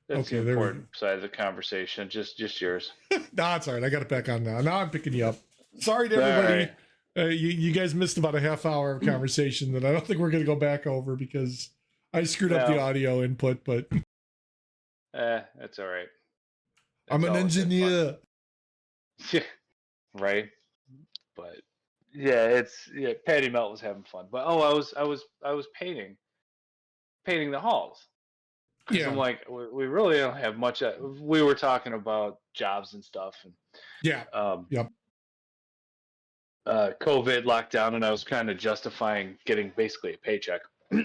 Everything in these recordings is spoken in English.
That's the Okay, there we go. important side of the conversation. Just yours. Nah, it's all right. I got it back on now. Now I'm picking you up. Sorry to All right. everybody. You guys missed about a half hour of conversation that I don't think we're going to go back over because I screwed up the No, audio input, but that's all right. I'm It's an all in good fun. engineer. Yeah, right. But yeah, Patty Melt was having fun. But oh, I was painting the halls because I'm Yeah. like, we really don't have much. We were talking about jobs and stuff, and Yeah. um, Yep. COVID lockdown, and I was kind of justifying getting basically a paycheck. I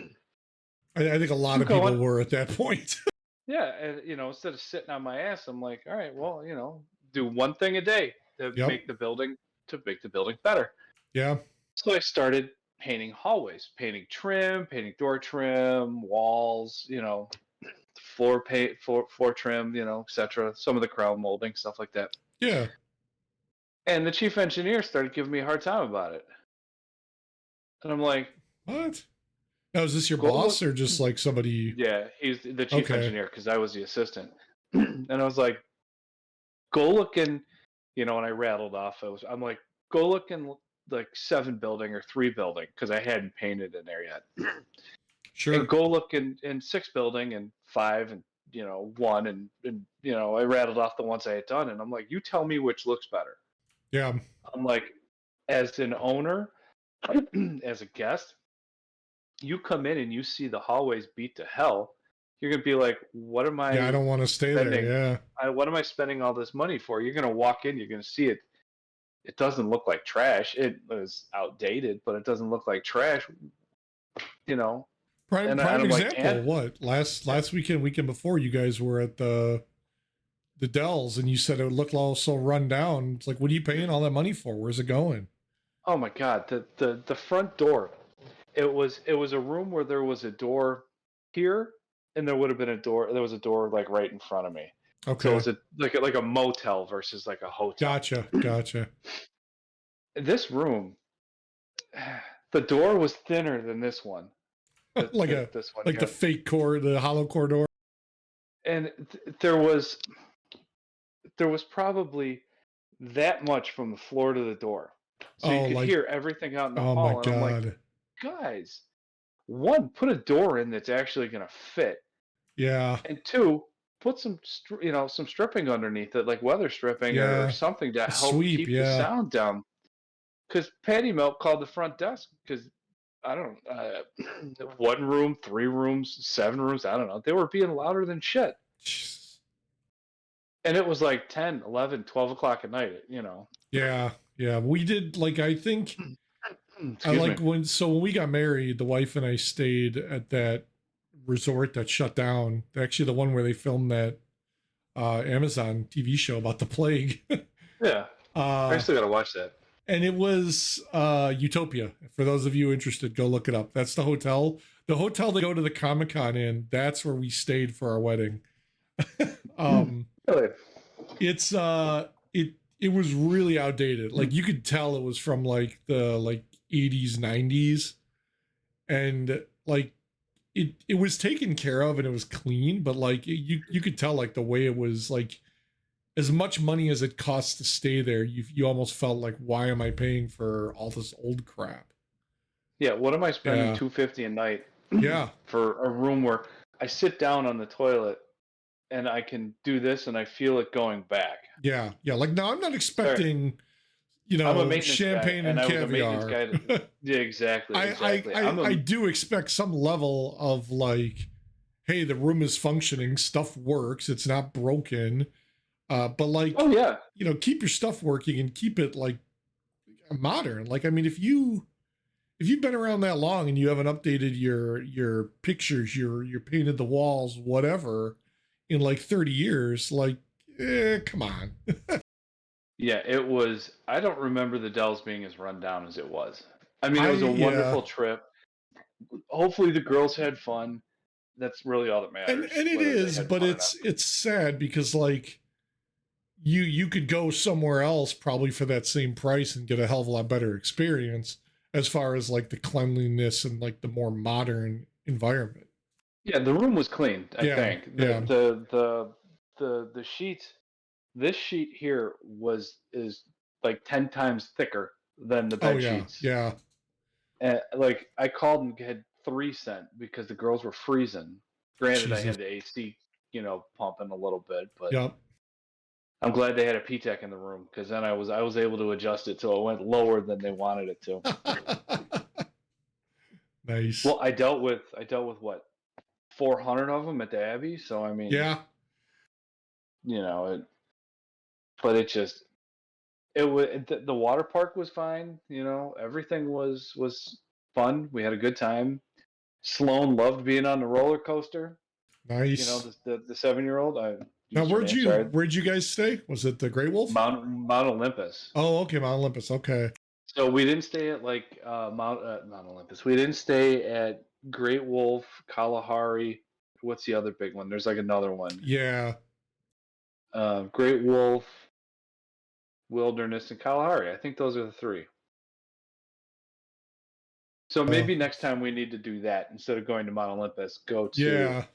think a lot I'm of people going, were at that point. yeah, and instead of sitting on my ass, I'm like, all right, well, do one thing a day to Yep. make the building better. Yeah. So I started painting hallways, painting trim, painting door trim, walls, floor trim, etc. Some of the crown molding, stuff like that. Yeah. And the chief engineer started giving me a hard time about it. And I'm like, What? Now, is this your go boss look. or just like somebody? Yeah, he's the chief Okay. engineer because I was the assistant. And I was like, go look in, and I rattled off. I'm like, go look in like 7 building or 3 building because I hadn't painted in there yet. And Sure. go look in 6 building and 5 and 1 and I rattled off the ones I had done and I'm like, you tell me which looks better. Yeah. I'm like, as an owner, as a guest, you come in and you see the hallways beat to hell, you're gonna be like, what am Yeah. I I don't want to stay there. spending? Yeah. What am I spending all this money for? You're gonna walk in, you're gonna see it. It doesn't look like trash. It was outdated, but it doesn't look like trash, you know. And Prime I'm like, example. What last weekend before you guys were at the Dells and you said it looked all so run down. It's like, what are you paying all that money for? Where's it going? oh my god, the front door. It was a room where there was a door here, and there would have been a door. There was a door like right in front of me. So it Okay. was like a motel versus like a hotel. Gotcha. Gotcha. This room, the door was thinner than this one. like a This one like the here, fake core, the hollow core door. and there was probably that much from the floor to the door, so you Oh, could like, hear everything out in the oh my hall. And I'm like, God. guys, one, put a door in that's actually going to fit, Yeah. and two, put some stripping underneath it, like weather stripping or Yeah. something to A help sweep. keep the Yeah. sound down. Because Patty Melt called the front desk because I don't one room, 3 rooms, 7 rooms, I don't know. They were being louder than shit. Jeez. And it was like 10, 11, 12 o'clock at night. Yeah. Yeah. We did like, I think I Excuse me. like when we got married, the wife and I stayed at that resort that shut down. Actually, the one where they filmed that Amazon TV show about the plague. Yeah. I uh, still got to watch that. and it was Utopia. For those of you interested, go look it up. That's the hotel. The hotel they go to the Comic-Con in, that's where we stayed for our wedding. um Really? it's it was really outdated. Like you could tell it was from like the 80s, 90s. And like it was taken care of and it was clean, but like you could tell like the way it was like as much money as it costs to stay there, you almost felt like, why am I paying for all this old crap? Yeah, what am I spending Yeah. 250 a night Yeah. for a room where I sit down on the toilet and I can do this and I feel it going back? Yeah. Yeah. Like now I'm not Sorry, expecting, I'm a maintenance guy, champagne and and I was a maintenance caviar. guy. Yeah, exactly, exactly. I do expect some level of like, hey, the room is functioning, stuff works, it's not broken. But like, Oh yeah, keep your stuff working and keep it like modern. Like, I mean, if you've been around that long and you haven't updated your pictures, your painted the walls, whatever, in like 30 years, like, come on. yeah. It was. I don't remember the Dells being as run down as it was. I mean, it was a Yeah. wonderful trip. Hopefully, the girls had fun. That's really all that matters. And it Whether they is, had but fun or not. it's sad because like you could go somewhere else probably for that same price and get a hell of a lot better experience as far as like the cleanliness and like the more modern environment. Yeah, the room was clean. I Yeah, think yeah. the sheets. This sheet here is like 10 times thicker than the Oh bed yeah, sheets. yeah. And like I called and had 3 cent because the girls were freezing. Granted, I Jesus. had the AC, pumping a little bit, but Yep. I'm glad they had a P-Tech in the room because then I was able to adjust it so it went lower than they wanted it to. Nice. Well, I dealt with what 400 of them at the Abbey, so I mean, Yeah. you know, it, but it was the water park was fine. Everything was fun. We had a good time. Sloan loved being on the roller coaster. Nice. The 7-year-old. I Now, used her name. Sorry, where'd you guys stay? Was it the Great Wolf? Mount Olympus. Oh, okay, Mount Olympus. Okay. So we didn't stay at like Mount Olympus. We didn't stay at Great Wolf, Kalahari. What's the other big one? There's like another one. Yeah. Great Wolf, Wilderness, and Kalahari. I think those are the three. So Uh, maybe next time we need to do that instead of going to Mount Olympus. yeah.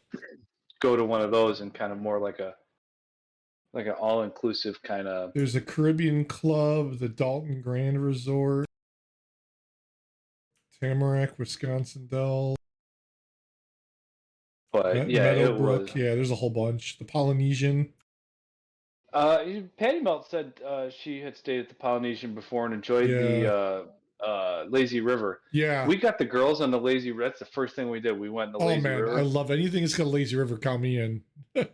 Go to one of those and kind of more like an all inclusive kind of. There's a Caribbean Club, the Dalton Grand Resort, Tamarack, Wisconsin Dells, But yeah, it was. Meadowbrook. Yeah, there's a whole bunch. The Polynesian. Patty Melt said she had stayed at the Polynesian before and enjoyed the Yeah. lazy river. Yeah. We got the girls on the lazy. That's the first thing we did. We went in the Oh lazy man, I river. love anything that's got a lazy river. Count me in.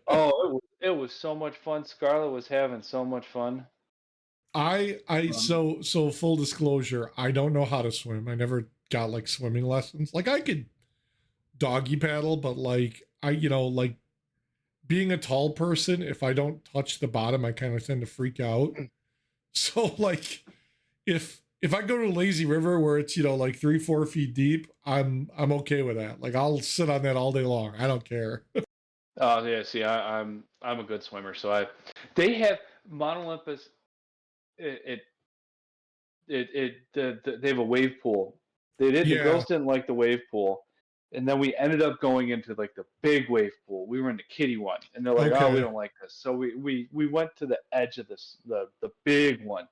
Oh, it was so much fun. Scarlett was having so much fun. So full disclosure, I don't know how to swim. I never got like swimming lessons. Like I could doggy paddle, but like like being a tall person, if I don't touch the bottom, I kind of tend to freak out. So like if I go to a lazy river where it's like 3-4 feet deep, I'm okay with that. Like I'll sit on that all day long. I don't care. Oh yeah, see, I'm a good swimmer, so they have Mount Olympus. It they have a wave pool. The Yeah. girls didn't like the wave pool, and then we ended up going into like the big wave pool. We were in the kiddie one, and they're like, "Oh, we Okay. don't like this." So we went to the edge of the big one.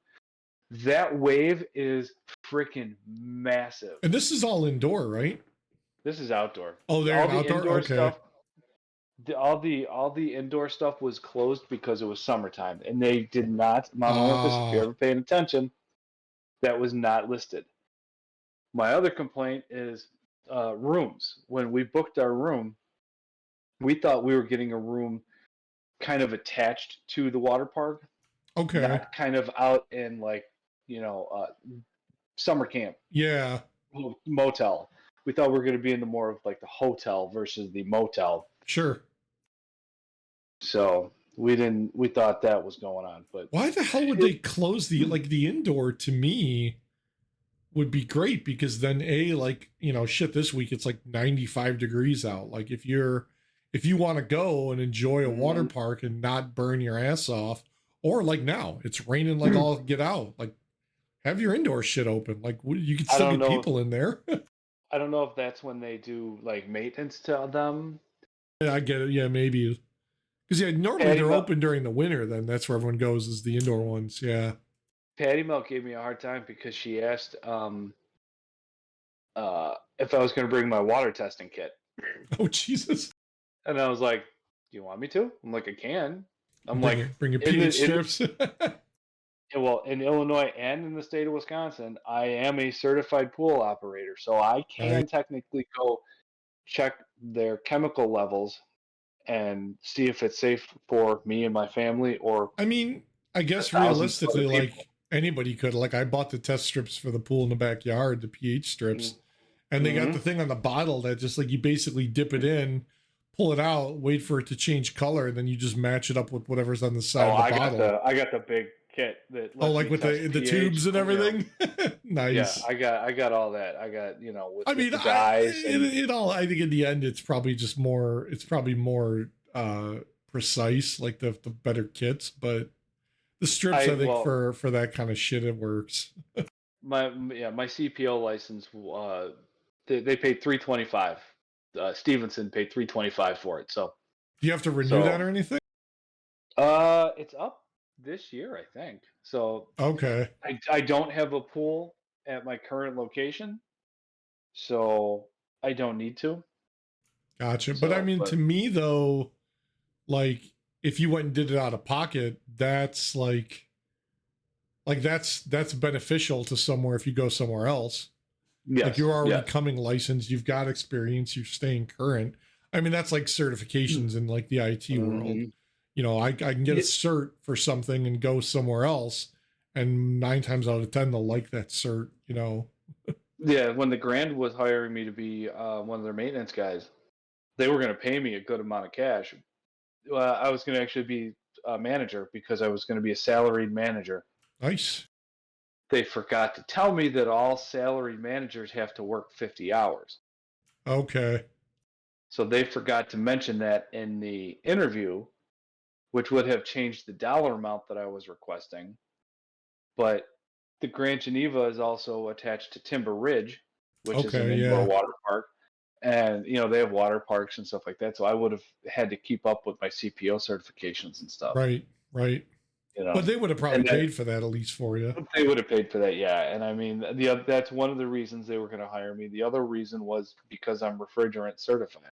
That wave is freaking massive. And this is all indoor, right? This is outdoor. Oh, they're All an the outdoor. indoor Okay. stuff, all the indoor stuff was closed because it was summertime, and they did not Mount Olympus. If you're Ah. ever paying attention, that was not listed. My other complaint is rooms. When we booked our room, we thought we were getting a room kind of attached to the water park, Okay. not kind of out in like summer camp Yeah. motel. We thought we were going to be in the more of like the hotel versus the motel. Sure. So we didn't. We thought that was going on, but Why the hell would they close the indoor? To me would be great because then like shit, this week it's like 95 degrees out. Like if you want to go and enjoy a water Mhm. park and not burn your ass off, or like now it's raining like all get out, like have your indoor shit open. Like you could I still don't get know. people in there. I don't know if that's when they do like maintenance to them. Yeah, I get it. Yeah, maybe because yeah, normally Patty they're Mel- open during the winter. Then that's where everyone goes is the indoor ones. Yeah. Patty Milk gave me a hard time because she asked if I was going to bring my water testing kit, Oh Jesus. and I was like, "Do you want me to?" I'm like, "I can." I'm Bring like, it. Bring your in pH the in strips. well in Illinois and in the state of Wisconsin, I am a certified pool operator, so I I can technically go check their chemical levels and see if it's safe for me and my family or I mean, I the guess thousands of other realistically, people. like anybody could. Like I bought the test strips for the pool in the backyard, the pH strips, and they got Mm-hmm. the thing on the bottle that just like you basically dip it in, pull it out, wait for it to change color, and then you just match it up with whatever's on the side Oh, of the bottle. I got the big kit that Oh, lets like me with test the pH. tubes and everything. Yeah, Nice. I got all that. I got I with mean, the dyes and it all. I think in the end, it's probably just more. It's probably more precise, like the better kits, but the strips, I I think well for that kind of shit, it works. my CPO license they paid $325 Stevenson paid $325 for it. So Do you have to renew that or anything? it's up this year, I think. So Okay, I don't have a pool at my current location, so I don't need to. gotcha. But I So, mean, to but me though, like if you went and did it out of pocket, that's that's beneficial to somewhere if you go somewhere else. Like yes, you're already yes. coming licensed, you've got experience, you're staying current. I mean, that's like certifications in like the IT world. Hmm. You know, I can get a cert for something and go somewhere else, and 9 times out of 10 they'll like that cert. You know. Yeah, when the Grand was hiring me to be one of their maintenance guys, they were going to pay me a good amount of cash. I was going to actually be a manager because I was going to be a salaried manager. Nice. They forgot to tell me that all salaried managers have to work 50 hours. Okay. So they forgot to mention that in the interview, which would have changed the dollar amount that I was requesting. But the Grand Geneva is also attached to Timber Ridge, which is an Okay. indoor Yeah. water park. And they have water parks and stuff like that. So I would have had to keep up with my CPO certifications and stuff. Right. Right. You know, But they would have probably and that paid for that at least for you. they would have paid for that, yeah. And I mean, that's one of the reasons they were going to hire me. The other reason was because I'm refrigerant certified.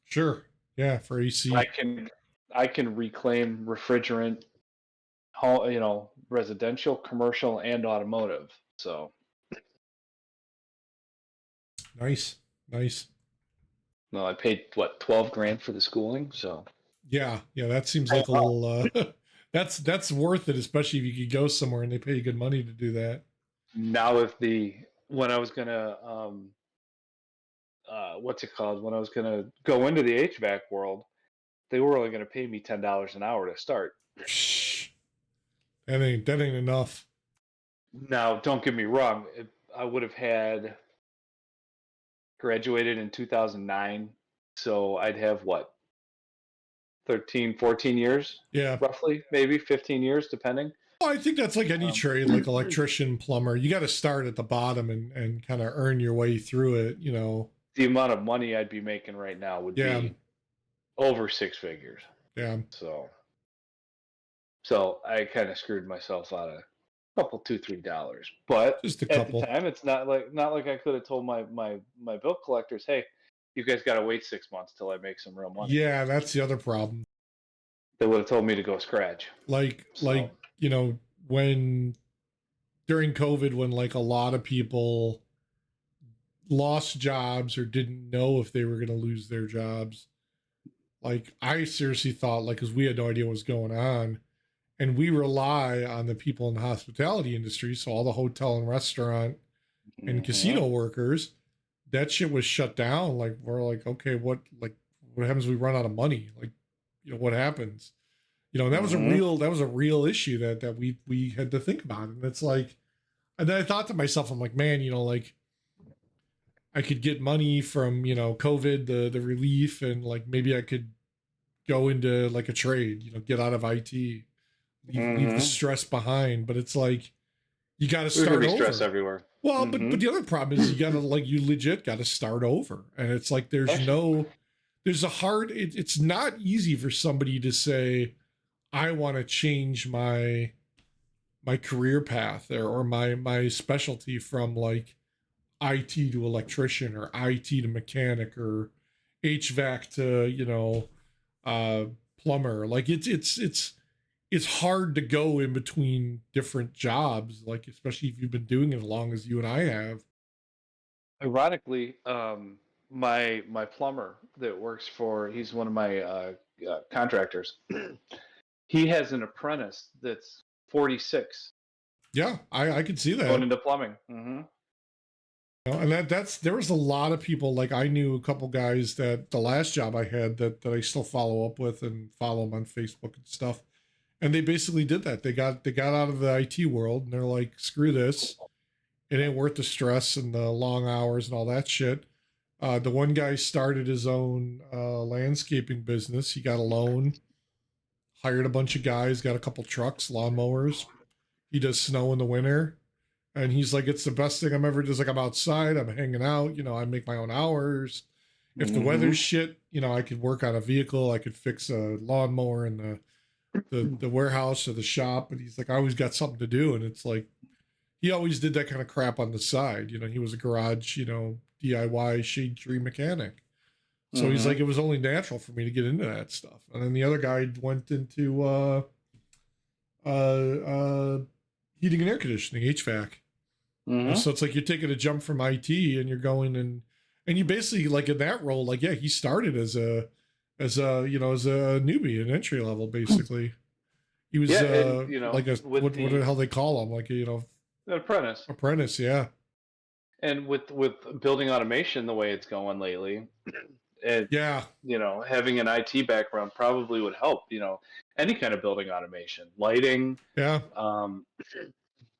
Sure. Yeah. For I AC. can reclaim refrigerant, residential, commercial, and automotive. So Nice. Nice. no, I paid what 12 grand for the schooling. So Yeah. Yeah. That seems like a little. That's worth it, especially if you could go somewhere and they pay you good money to do that. now if the when I was gonna what's it called? When I was gonna go into the HVAC world, they were only gonna pay me $10 an hour to start. Shh. That ain't enough. Now, don't get me wrong, I would have had graduated in 2009, so I'd have what 13, 14 years, Yeah. roughly, maybe 15 years, depending. Well, I think that's like any Um, trade, like electrician, plumber. You got to start at the bottom and kind of earn your way through it, you know. the amount of money I'd be making right now would Yeah. be over six figures. Yeah. So I kind of screwed myself out of a couple, $2, $3. But Just a at the couple. time, it's not like I could have told my bill collectors, hey, you guys got to wait 6 months till I make some real money. Yeah, that's the other problem. They would have told me to go scratch. Like, So you know, when during COVID, when like a lot of people lost jobs or didn't know if they were going to lose their jobs, like I seriously thought, like, because we had no idea what was going on, and we rely on the people in the hospitality industry, so all the hotel and restaurant and mhm. casino workers, that shit was shut down. Like we're like, okay, what happens if we run out of money? Like, you know, what happens? You know, and Mhm. that was a real issue that we had to think about. And it's like, and then I thought to myself, I'm like, man, you know, like I could get money from, you know, COVID, the relief, and like maybe I could go into like a trade, you know, get out of IT, leave the Mhm. stress behind. But it's like you got to There's gonna start be stress over. everywhere. Well, but Mhm. the other problem is you got to like you legit got to start over, and it's like Actually, there's a hard. It's not easy for somebody to say I want to change my career path or my specialty from like IT to electrician or IT to mechanic or HVAC to uh, plumber. Like it's hard to go in between different jobs. Like especially if you've been doing it as long as you and I have. ironically, my plumber that works for he's one of my contractors. He has an apprentice that's 46 Yeah, I could see going that. into plumbing. Hmm. You know, and that's there was a lot of people like I knew a couple guys that the last job I had that I still follow up with and follow them on Facebook and stuff. And they basically did that. They got out of the IT world and they're like, screw this. It ain't worth the stress and the long hours and all that shit. The one guy started his own landscaping business. He got a loan, hired a bunch of guys, got a couple trucks, lawnmowers. He does snow in the winter. And he's like, it's the best thing I'm ever. Just like I'm outside, I'm hanging out. You know, I make my own hours. If the weather's shit, I could work on a vehicle. I could fix a lawnmower in the warehouse or the shop. And he's like, I always got something to do. And it's like, he always did that kind of crap on the side. He was a garage, DIY shade tree mechanic. So he's like, it was only natural for me to get into that stuff. And then the other guy went into heating and air conditioning, HVAC. So it's like you're taking a jump from IT and you're going and you basically, like, in that role, like, yeah, he started as a newbie, an entry level, basically. He was like what the hell they call him, like, an apprentice. Apprentice, yeah. And with building automation the way it's going lately, having an IT background probably would help. Any kind of building automation, lighting,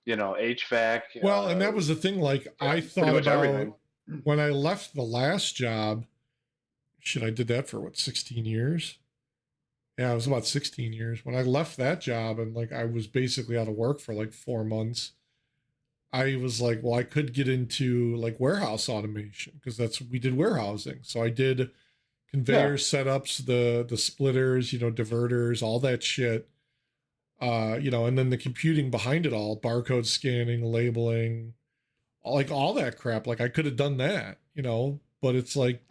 HVAC. Well, and that was the thing. Like, I thought about everything. When I left the last job. I did that for 16 years? Yeah, it was about 16 years. When I left that job and, like, I was basically out of work for like 4 months, I was like, well, I could get into, like, warehouse automation because we did warehousing. So I did conveyor setups, the splitters, diverters, all that shit. And then the computing behind it all, barcode scanning, labeling, like all that crap. Like, I could have done that, but it's like,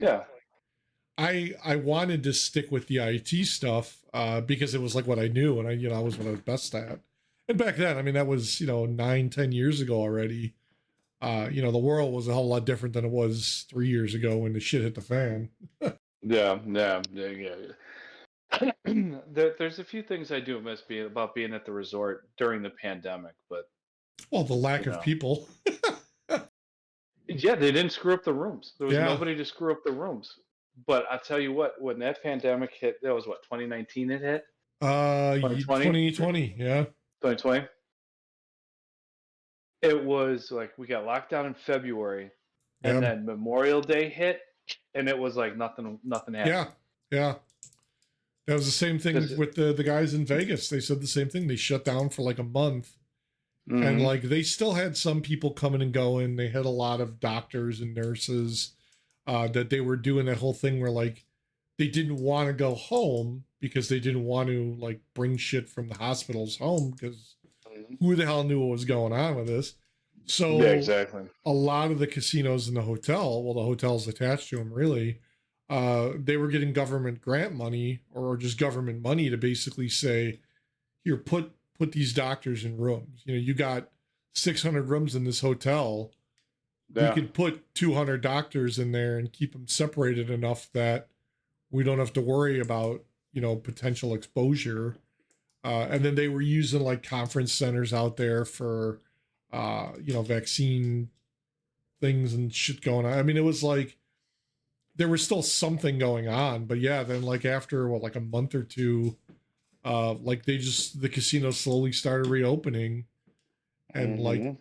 I wanted to stick with the IT stuff because it was like what I knew, and I was what I was best at. And back then, I mean, that was 9-10 years ago already. The world was a whole lot different than it was 3 years ago when the shit hit the fan. Yeah. There's a few things I do miss about being at the resort during the pandemic, but the lack of people. Yeah, they didn't screw up the rooms. There was nobody to screw up the rooms. But I tell you what, when that pandemic hit, that was 2019 it hit? 2020, yeah. 2020? It was like we got locked down in February, and then Memorial Day hit, and it was like nothing happened. Yeah. That was the same thing with the guys in Vegas. They said the same thing. They shut down for like a month. And like they still had some people coming and going. They had a lot of doctors and nurses that they were doing that whole thing where, like, they didn't want to go home because they didn't want to, like, bring shit from the hospitals home because who the hell knew what was going on with this? So exactly. A lot of the casinos and the hotel, well, the hotel's attached to them really, they were getting government grant money or just government money to basically say, here, put these doctors in rooms. You got 600 rooms in this hotel. We could put 200 doctors in there and keep them separated enough that we don't have to worry about, potential exposure. And then they were using like conference centers out there for, vaccine things and shit going on. I mean, it was like, there was still something going on, but yeah, then like after like a month or two, like the casino slowly started reopening and like,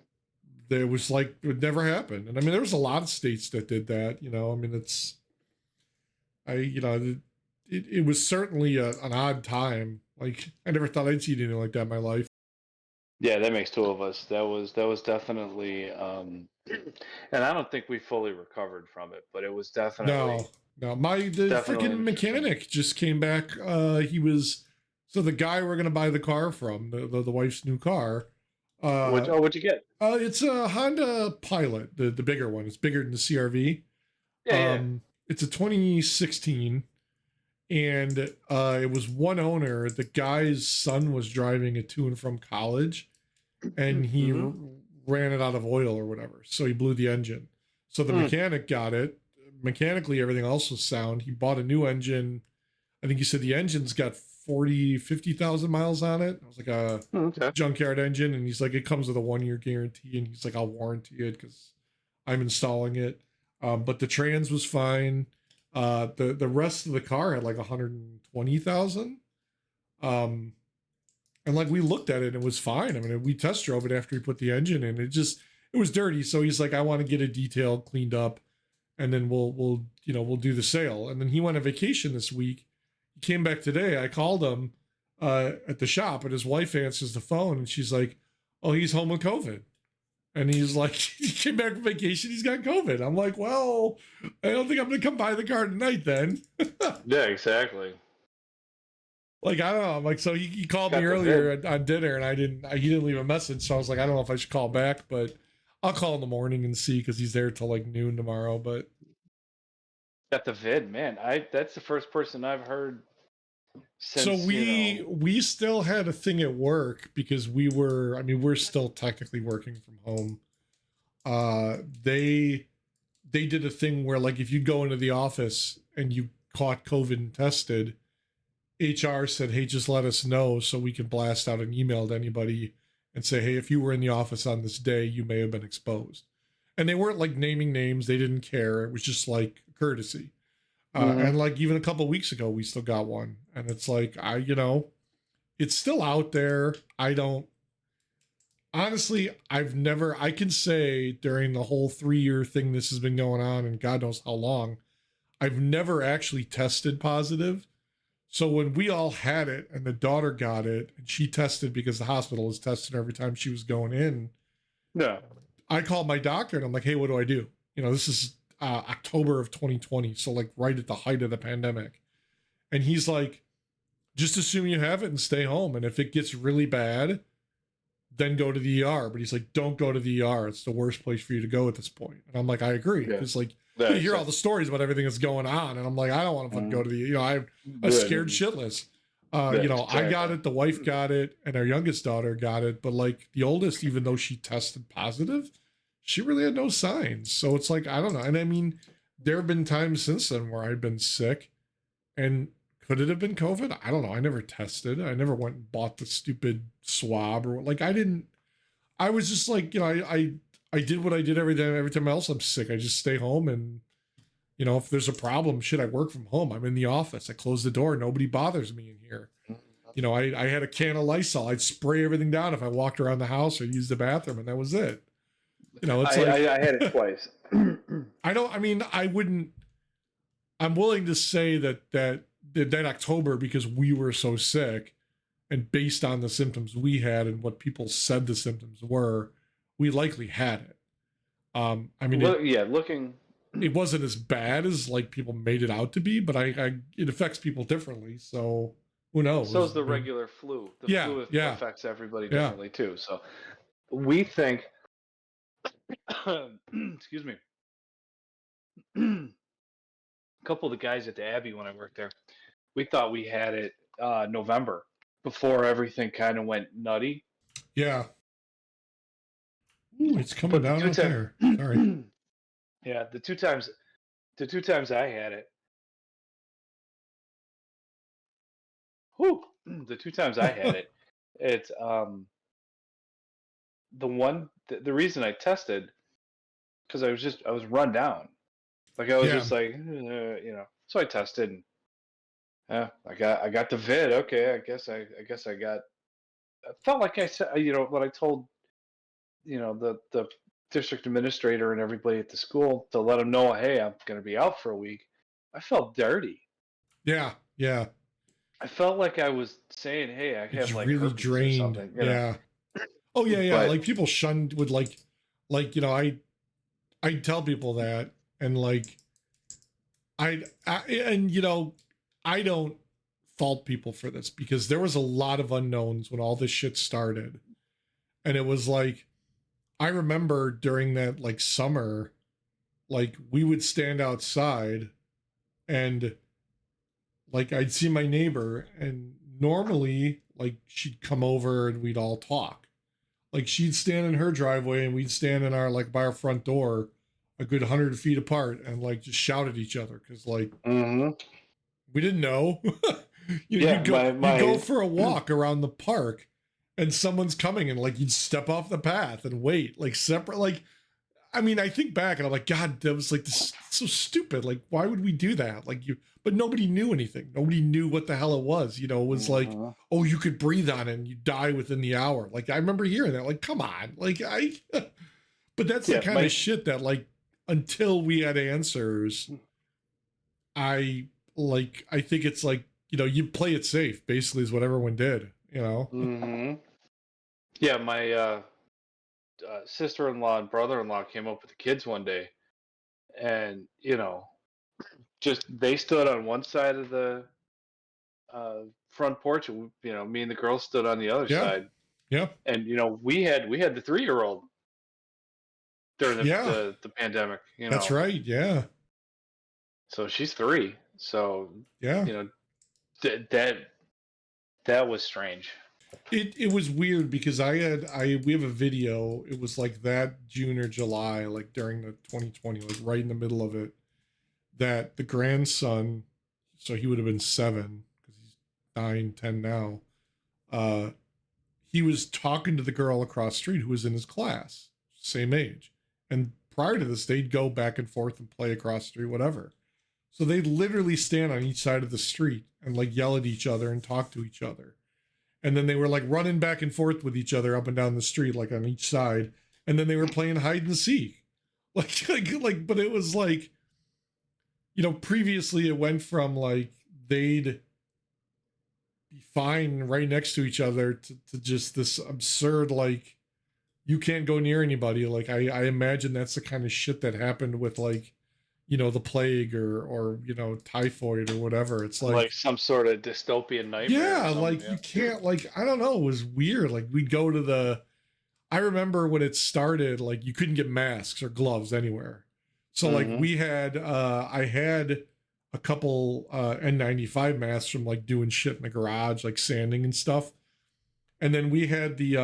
there was like, it would never happen. And I mean, there was a lot of states that did that, I mean, it was certainly an odd time. Like, I never thought I'd see anything like that in my life. Yeah, that makes two of us. That was definitely, and I don't think we fully recovered from it, but it was definitely. No, the freaking mechanic just came back. The guy we're gonna buy the car from, the wife's new car. What'd you get? It's a Honda Pilot, the bigger one. It's bigger than the CRV. Yeah. It's a 2016, and it was one owner. The guy's son was driving it to and from college, and he ran it out of oil or whatever, so he blew the engine. So the mechanic got it. Mechanically, everything else was sound. He bought a new engine. I think he said the engine's got 50,000 miles on it. It was like a junkyard engine. And he's like, it comes with a 1-year guarantee. And he's like, I'll warranty it because I'm installing it. But the trans was fine. The rest of the car had like 120,000. And like we looked at it and it was fine. I mean, we test drove it after he put the engine in. It was dirty. So he's like, I want to get it detailed, cleaned up, and then we'll do the sale. And then he went on vacation this week. He came back today. I called him at the shop, and his wife answers the phone, and she's like, "Oh, he's home with COVID." And he's like, he came back from vacation, he's got COVID. I'm like, well, I don't think I'm going to come by the car tonight then. Yeah, exactly. Like, I don't know. I'm like, so he called me Got the earlier vid. on dinner, and he didn't leave a message. So I was like, I don't know if I should call back, but I'll call in the morning and see, because he's there till like noon tomorrow. But Got the vid, man. That's the first person I've heard so since, we still had a thing at work, because we're still technically working from home. They did a thing where, like, if you go into the office and you caught COVID and tested, HR said, hey, just let us know so we can blast out an email to anybody and say, hey, if you were in the office on this day, you may have been exposed. And they weren't like naming names. They didn't care. It was just like courtesy. And like even a couple of weeks ago, we still got one. And it's like, it's still out there. I don't, honestly, I can say during the whole 3-year thing this has been going on, and God knows how long, I've never actually tested positive. So when we all had it and the daughter got it and she tested, because the hospital was testing her every time she was going in, No. I called my doctor and I'm like, hey, what do I do? This is October of 2020. So like right at the height of the pandemic. And he's like, just assume you have it and stay home. And if it gets really bad, then go to the ER. But he's like, don't go to the ER. It's the worst place for you to go at this point. And I'm like, I agree. Yeah. Because like, Yeah, you hear all the stories about everything that's going on. And I'm like, I don't want to go to the, I'm scared shitless. Exactly. I got it, the wife got it, and our youngest daughter got it. But like the oldest, even though she tested positive, she really had no signs. So it's like, I don't know. And I mean, there have been times since then where I've been sick, and could it have been COVID? I don't know. I never tested. I never went and bought the stupid swab, or like, I was just like, I did what I did every time else I'm sick. I just stay home, and if there's a problem, shit, I work from home. I'm in the office. I close the door. Nobody bothers me in here. I had a can of Lysol. I'd spray everything down if I walked around the house or used the bathroom, and that was it. It's I had it twice. I'm willing to say that October, because we were so sick, and based on the symptoms we had and what people said the symptoms were, we likely had it. Looking. It wasn't as bad as like people made it out to be, but it affects people differently. So who knows? So is the regular flu. The flu affects everybody differently too. So we think. Excuse me. A couple of the guys at the Abbey when I worked there, we thought we had it November, before everything kind of went nutty. Yeah. Ooh, it's coming down out there. Sorry. Yeah, the two times I had it. The 2 times I had it, it's the reason I tested, because I was run down, like I was just like, so I tested, and I got the vid. Okay, I guess I got. I felt like I said, what I told, the district administrator and everybody at the school, to let them know, hey, I'm going to be out for a week. I felt dirty. Yeah. I felt like I was saying, hey, I have like really herpes drained. or something. Yeah. Oh yeah. But, like people shunned would I tell people that, and like I don't fault people for this, because there was a lot of unknowns when all this shit started. And it was like, I remember during that like summer, like we would stand outside, and like I'd see my neighbor, and normally like she'd come over and we'd all talk. Like she'd stand in her driveway and we'd stand in our like by our front door a good 100 feet apart, and like just shout at each other, because like we didn't know. You'd go for a walk around the park and someone's coming, and like you'd step off the path and wait like separate. Like, I mean, I think back and I'm like, God, that was like this so stupid. Like, why would we do that? Like but nobody knew anything. Nobody knew what the hell it was. It was like, oh, you could breathe on it and you die within the hour. Like, I remember hearing that. Like, come on. Like, but that's the kind of shit that, like, until we had answers, I think it's like, you play it safe, basically, is what everyone did, Yeah, sister-in-law and brother-in-law came up with the kids one day, and just they stood on one side of the front porch, and me and the girls stood on the other Yeah. side, Yeah. and we had the 3-year-old during the, Yeah. the the pandemic, That's right. Yeah. so she's 3, so Yeah. you know that was strange. It was weird because we have a video. It was like that June or July, like during the 2020, like right in the middle of it, that the grandson, so he would have been 7 because he's 9, 10 now. Uh, he was talking to the girl across the street who was in his class, same age. And prior to this, they'd go back and forth and play across the street, whatever. So they'd literally stand on each side of the street and like yell at each other and talk to each other. And then they were like running back and forth with each other up and down the street, like on each side. And then they were playing hide and seek. But it was like, previously it went from like they'd be fine right next to each other to just this absurd, like, you can't go near anybody. Like, I imagine that's the kind of shit that happened with like, the plague or typhoid or whatever. It's Like some sort of dystopian nightmare or yeah, something. like you can't, like, I don't know, it was weird. Like we'd go to I remember when it started, like you couldn't get masks or gloves anywhere. So like we had I had a couple N95 masks from like doing shit in the garage, like sanding and stuff. And then we had the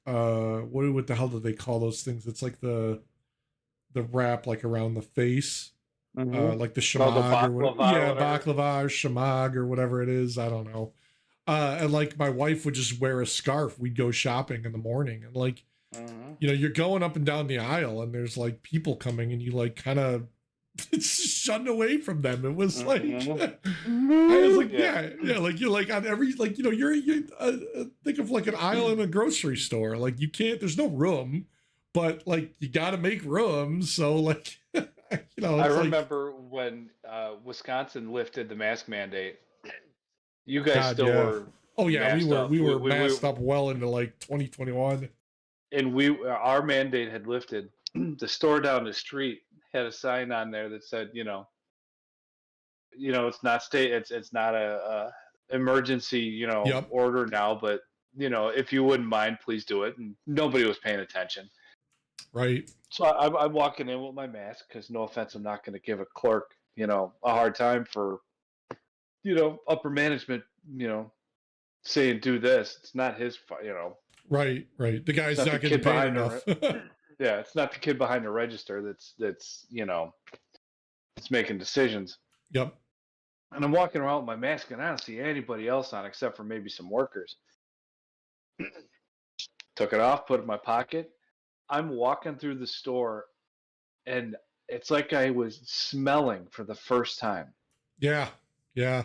what the hell do they call those things? It's like the wrap like around the face. Like the shamag or what? Yeah, baklava or shamag or whatever it is. I don't know. And like my wife would just wear a scarf. We'd go shopping in the morning, and like, you're going up and down the aisle, and there's like people coming, and you like kind of shunned away from them. It was like, I was like, yeah, like you're like on every like you're think of like an aisle in a grocery store. Like you can't. There's no room, but like you got to make room. So like. I remember when Wisconsin lifted the mask mandate. You guys still were. Oh yeah, we were we masked up well into like 2021. And our mandate had lifted. The store down the street had a sign on there that said, it's not it's not a emergency, order now, but if you wouldn't mind, please do it. And nobody was paying attention. Right. So I'm walking in with my mask because, no offense, I'm not going to give a clerk, a hard time for, upper management, saying do this. It's not his, Right. The guy's not getting paid enough. Yeah, it's not the kid behind the register that's it's making decisions. Yep. And I'm walking around with my mask, and I don't see anybody else on except for maybe some workers. Took it off, put it in my pocket. I'm walking through the store, and it's like I was smelling for the first time. Yeah.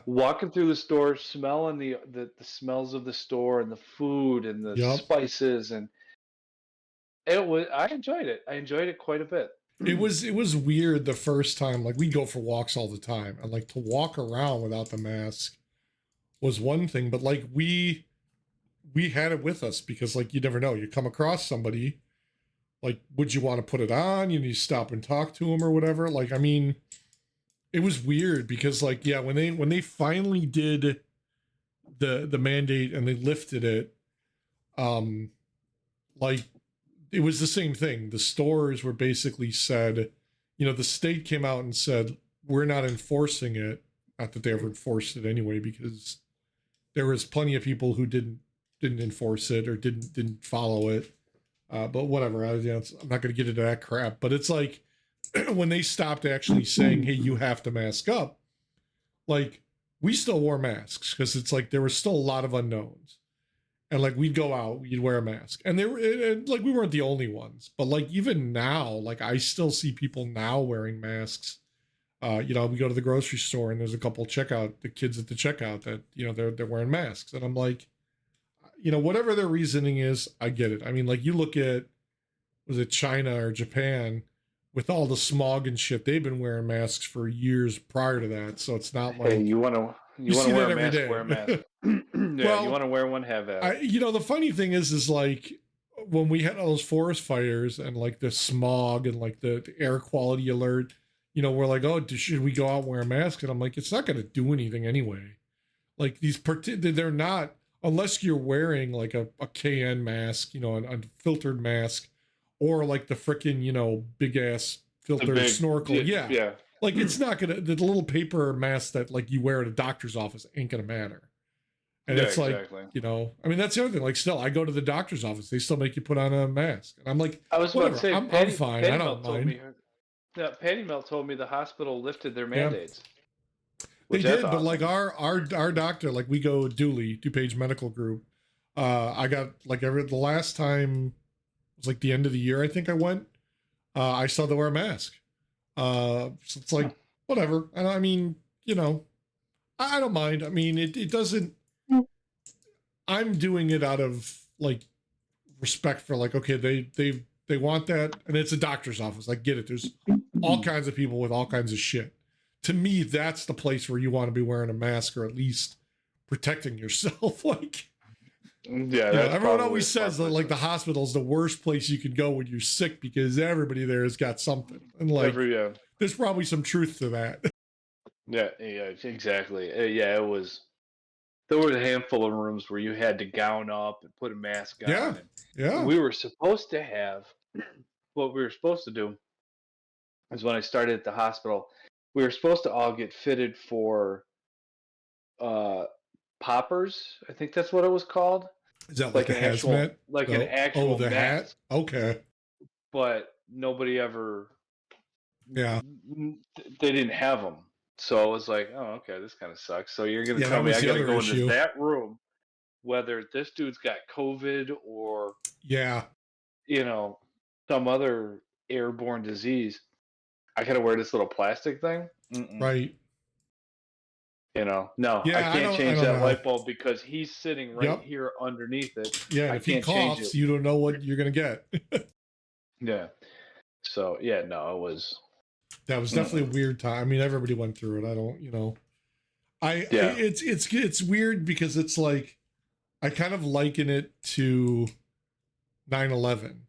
Walking through the store, smelling the smells of the store and the food and the spices, and I enjoyed it. I enjoyed it quite a bit. It was weird the first time. Like we go for walks all the time, and like to walk around without the mask was one thing, but like we had it with us because like you never know. You come across somebody. Like, would you want to put it on? You need to stop and talk to them or whatever. Like, I mean, it was weird because, like, yeah, when they finally did the mandate and they lifted it, like, it was the same thing. The stores were basically said, the state came out and said, we're not enforcing it. Not that they ever enforced it anyway, because there was plenty of people who didn't enforce it or didn't follow it. But whatever, I'm not going to get into that crap. But it's like when they stopped actually saying, hey, you have to mask up, like we still wore masks because it's like there was still a lot of unknowns. And like we'd go out, we'd wear a mask. And like we weren't the only ones. But like even now, like I still see people now wearing masks. We go to the grocery store and there's a couple the kids at the checkout that, they're wearing masks. And I'm like, whatever their reasoning is, I get it. I mean, like you look at, was it China or Japan with all the smog and shit, they've been wearing masks for years prior to that. So it's not like, hey, you want to wear a mask, wear a mask. Yeah, well, you want to wear one, have at it. The funny thing is like when we had all those forest fires and like the smog and like the air quality alert, we're like, oh, should we go out and wear a mask? And I'm like, it's not going to do anything anyway. Like they're not, unless you're wearing like a KN mask, a filtered mask, or like the freaking, big ass filtered big, snorkel. Yeah. yeah, Like it's not gonna, the little paper mask that like you wear at a doctor's office ain't gonna matter. And yeah, it's like, exactly. I mean, that's the other thing. Like, still, I go to the doctor's office, they still make you put on a mask. And I'm like, I was about to whatever, say, I'm fine. I Patty don't Melt told me mind. her. Yeah, Patty Melt told me the hospital lifted their Yeah. mandates, They which that's did, but like awesome. our doctor, like we go DuPage Medical Group. I got like the last time it was like the end of the year. I think I went. I saw they wear a mask. So it's like whatever. And I mean, I don't mind. I mean, it doesn't. I'm doing it out of like respect for like okay, they want that, and it's a doctor's office. I get it. There's all kinds of people with all kinds of shit. To me, that's the place where you want to be wearing a mask or at least protecting yourself. Like, Yeah, that's everyone probably a always smart says that place. like the hospital's the worst place you can go when you're sick because everybody there has got something. And like, there's probably some truth to that. yeah, exactly. Yeah, it was. There was a handful of rooms where you had to gown up and put a mask Yeah. on, and Yeah. we were supposed to have what we were supposed to do is when I started at the hospital, we were supposed to all get fitted for uh, poppers. I think that's what it was called, Is that like like a an actual hazmat? like an Oh, actual the hat? mask. Okay. But nobody ever Yeah. they didn't have them. So I was like, oh, okay, this kind of sucks. So you're gonna Yeah, tell that me was I the got to other go into issue. that room, whether this dude's got COVID or Yeah. some other airborne disease. I got to wear this little plastic thing. Mm-mm. Right. No, I Yeah, can't I change don't that know. light bulb because he's sitting right Yep. here underneath it. Yeah, and I if he can't change it. coughs, you don't know what you're gonna get. Yeah. So yeah, no, it was. That was definitely Mm-mm. a weird time. I mean, everybody went through it. I don't, Yeah. it's weird because it's like I kind of liken it to 9/11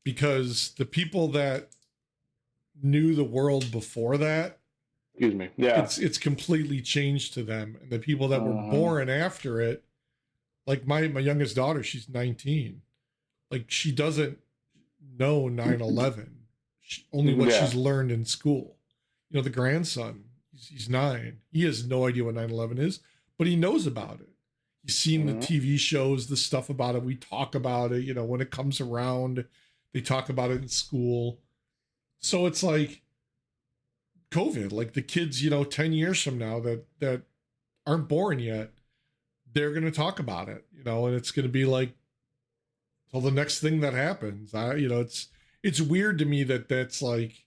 because the people that knew the world before that, Excuse me. Yeah. it's completely changed to them, and the people that were Mm-hmm. born after it, like my youngest daughter, she's 19. Like she doesn't know 9/11. Only what Yeah. she's learned in school. The grandson, he's 9. He has no idea what 9/11 is, but he knows about it. He's seen the Mm-hmm. TV shows, the stuff about it. We talk about it. When it comes around, they talk about it in school. So it's like COVID, like the kids, 10 years from now that aren't born yet, they're going to talk about it, and it's going to be like, well, the next thing that happens, it's weird to me that that's like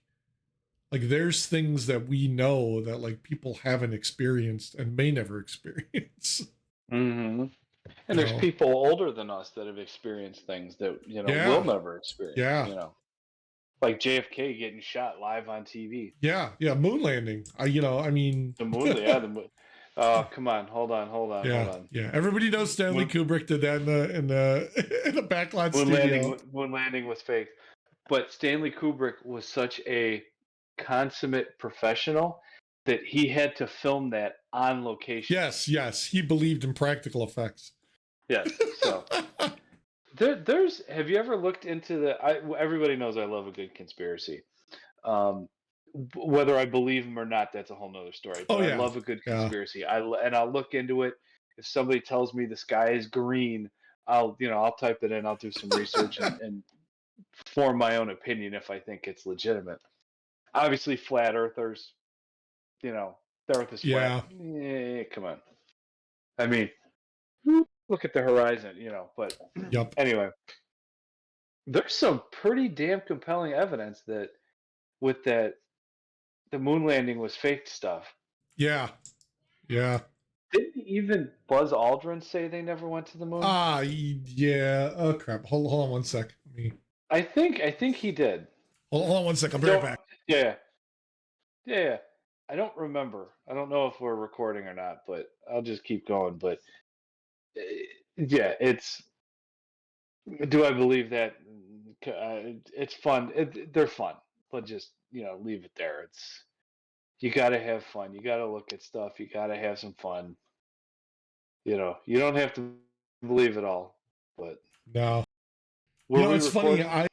there's things that we know that like people haven't experienced and may never experience. Mm-hmm. And you there's know people older than us that have experienced things that we'll yeah, never experience. yeah, Like JFK getting shot live on TV. yeah, moon landing. I mean, The moon, yeah, the moon. Oh, come on, hold on, hold on, hold yeah, on. yeah, everybody knows Stanley Moon, Kubrick did that in the in the backlot studio. moon landing was fake, but Stanley Kubrick was such a consummate professional that he had to film that on location. Yes, he believed in practical effects. Yes, so there's. Have you ever looked into everybody knows I love a good conspiracy. Um, whether I believe them or not, that's a whole nother story. Oh But I yeah, love a good yeah, conspiracy. And I'll look into it. If somebody tells me the sky is green, I'll type it in. I'll do some research and form my own opinion if I think it's legitimate. Obviously, flat earthers, the Earth is flat. yeah, Come on. I mean, look at the horizon, But yep, anyway, there's some pretty damn compelling evidence that with that the moon landing was fake stuff. yeah, yeah. Didn't even Buzz Aldrin say they never went to the moon? Yeah. Oh crap. Hold on one sec. Let me I think he did. hold on one sec. I I'll be right don't. back. Yeah, yeah, yeah. I don't remember. I don't know if we're recording or not, but I'll just keep going. But yeah, it's Do I believe that? It's fun. They're fun. But just leave it there. You got to have fun. You got to look at stuff. You got to have some fun. You don't have to believe it all. But No. were we It's funny. recording?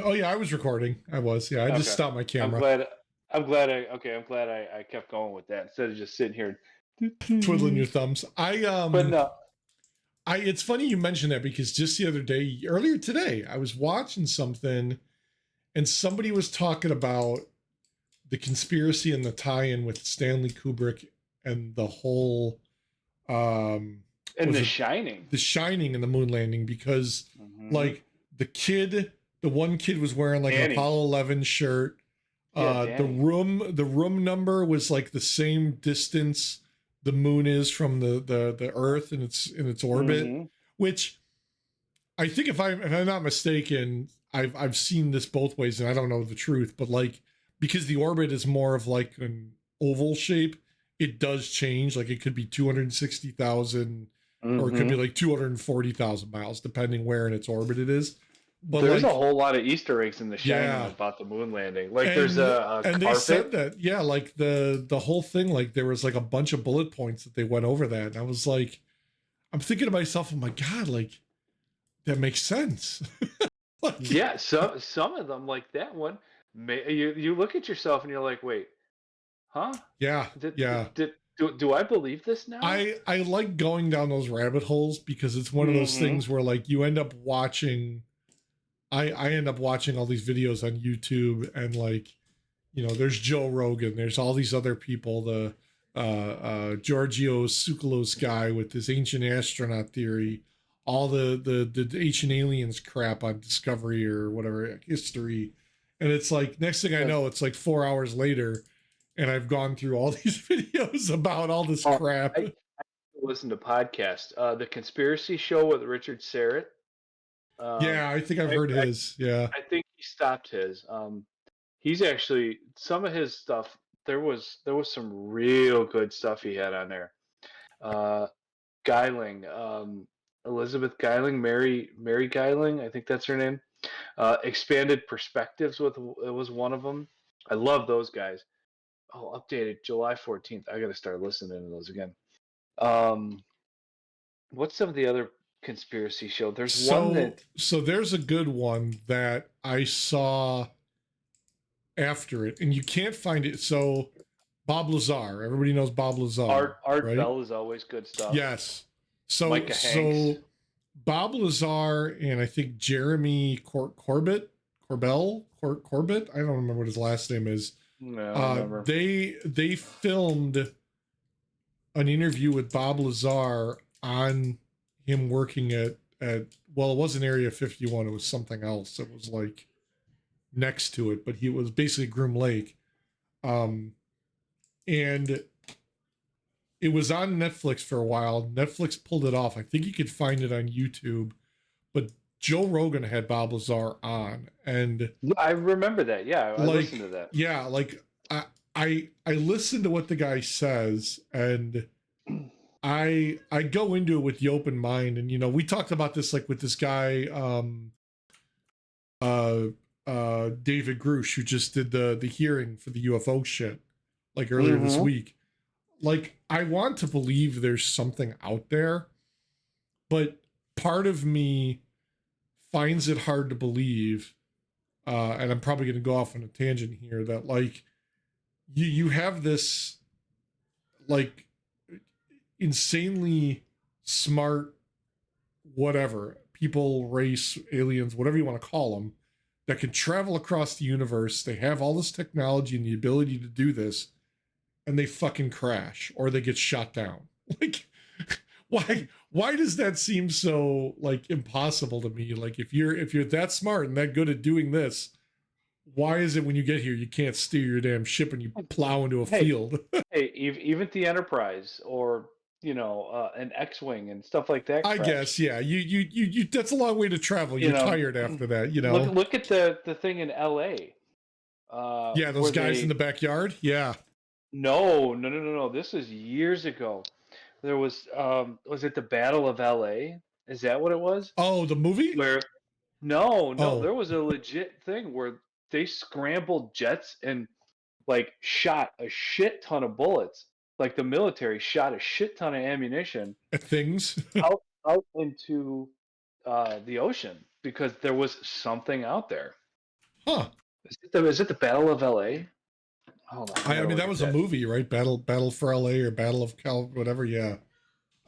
Oh yeah, I was recording. I was. Yeah, I just Okay. stopped my I'm camera, glad. I'm glad. I'm glad I kept going with that instead of just sitting here. twiddling your thumbs. But no. It's funny you mentioned that because just the other day, earlier today, I was watching something and somebody was talking about the conspiracy and the tie-in with Stanley Kubrick and the whole And was The it Shining. The Shining and the moon landing because Hmm. like the one kid was wearing like an Danny. Apollo 11 shirt. Yeah, The Danny. room number was like the same distance the moon is from the Earth in its orbit, Hmm. which I think if I'm not mistaken, I've seen this both ways and I don't know the truth, but like because the orbit is more of like an oval shape, it does change. Like it could be 260,000 or it could be Hmm. like 240,000 miles, depending where in its orbit it is. But There's a like, whole lot of Easter eggs in The Shining yeah, about the moon landing. Like there's and a they said carpet. that, yeah, like the whole thing, like there was like a bunch of bullet points that they went over that, and I was like, I'm thinking to myself, oh my god, like that makes sense. Like, Yeah, some of them like that one. You look at yourself and you're like, wait, huh? yeah, yeah. Do I believe this now? I like going down those rabbit holes because it's one of those Hmm. things where like you end up watching. I end up watching all these videos on YouTube and like there's Joe Rogan, there's all these other people, the Giorgio Tsoukalos guy with this ancient astronaut theory, all the ancient aliens crap on Discovery or whatever history, and it's like next thing I Yeah. know, it's like 4 hours later, and I've gone through all these videos about all this Oh, crap. I listen to podcasts. The Conspiracy Show with Richard Serrett. Yeah, I think I've I, heard I his. Yeah. I think he stopped his. He's actually some of his stuff. There was some real good stuff he had on there. Uh, Geiling, Elizabeth Geiling, Mary Geiling, I think that's her name. Expanded Perspectives with it was one of them. I love those guys. Oh, updated July 14th. I got to start listening to those again. Um, what's some of the other conspiracy show? There's one So that there's a good one that I saw after it, and you can't find it. So Bob Lazar, everybody knows Bob Lazar, Art right? Bell is always good stuff. Yes. So Micah Hanks. Bob Lazar and I think Jeremy Corbett. I don't remember what his last name is. No, I don't remember. They filmed an interview with Bob Lazar on him working at well, it wasn't Area 51, it was something else. It was like next to it, but he was basically Groom Lake. Um, and it was on Netflix for a while. Netflix pulled it off. I think you could find it on YouTube, but Joe Rogan had Bob Lazar on, and I remember that. Yeah, I listened to like, that. yeah, like I listen to what the guy says, and I go into it with the open mind, and we talked about this like with this guy, uh, David Grush, who just did the hearing for the UFO shit like earlier this Hmm. week. Like, I want to believe there's something out there, but part of me finds it hard to believe. And I'm probably going to go off on a tangent here that like you have this like insanely smart whatever people, race, aliens, whatever you want to call them, that can travel across the universe. They have all this technology and the ability to do this, and they fucking crash or they get shot down. Like, why does that seem so like impossible to me? Like, if you're that smart and that good at doing this, why is it when you get here you can't steer your damn ship and you plow into a Hey, field? hey, even the Enterprise or an X-wing and stuff like that I crashed. guess, yeah. You that's a long way to travel. You You're know, tired after that, look at the thing in L.A. Yeah, those Where guys in they the backyard. Yeah. no. This was years ago. There was it the Battle of L.A. Is that what it was? Oh, the movie? Where no, Oh, there was a legit thing where they scrambled jets and like shot a shit ton of bullets. Like the military shot a shit ton of ammunition things. out into the ocean because there was something out there. Huh. Is it the Battle of L.A.? Hold on, I I gotta mean, look that at was a that. movie, right? Battle for LA or Battle of Cal, whatever. Yeah.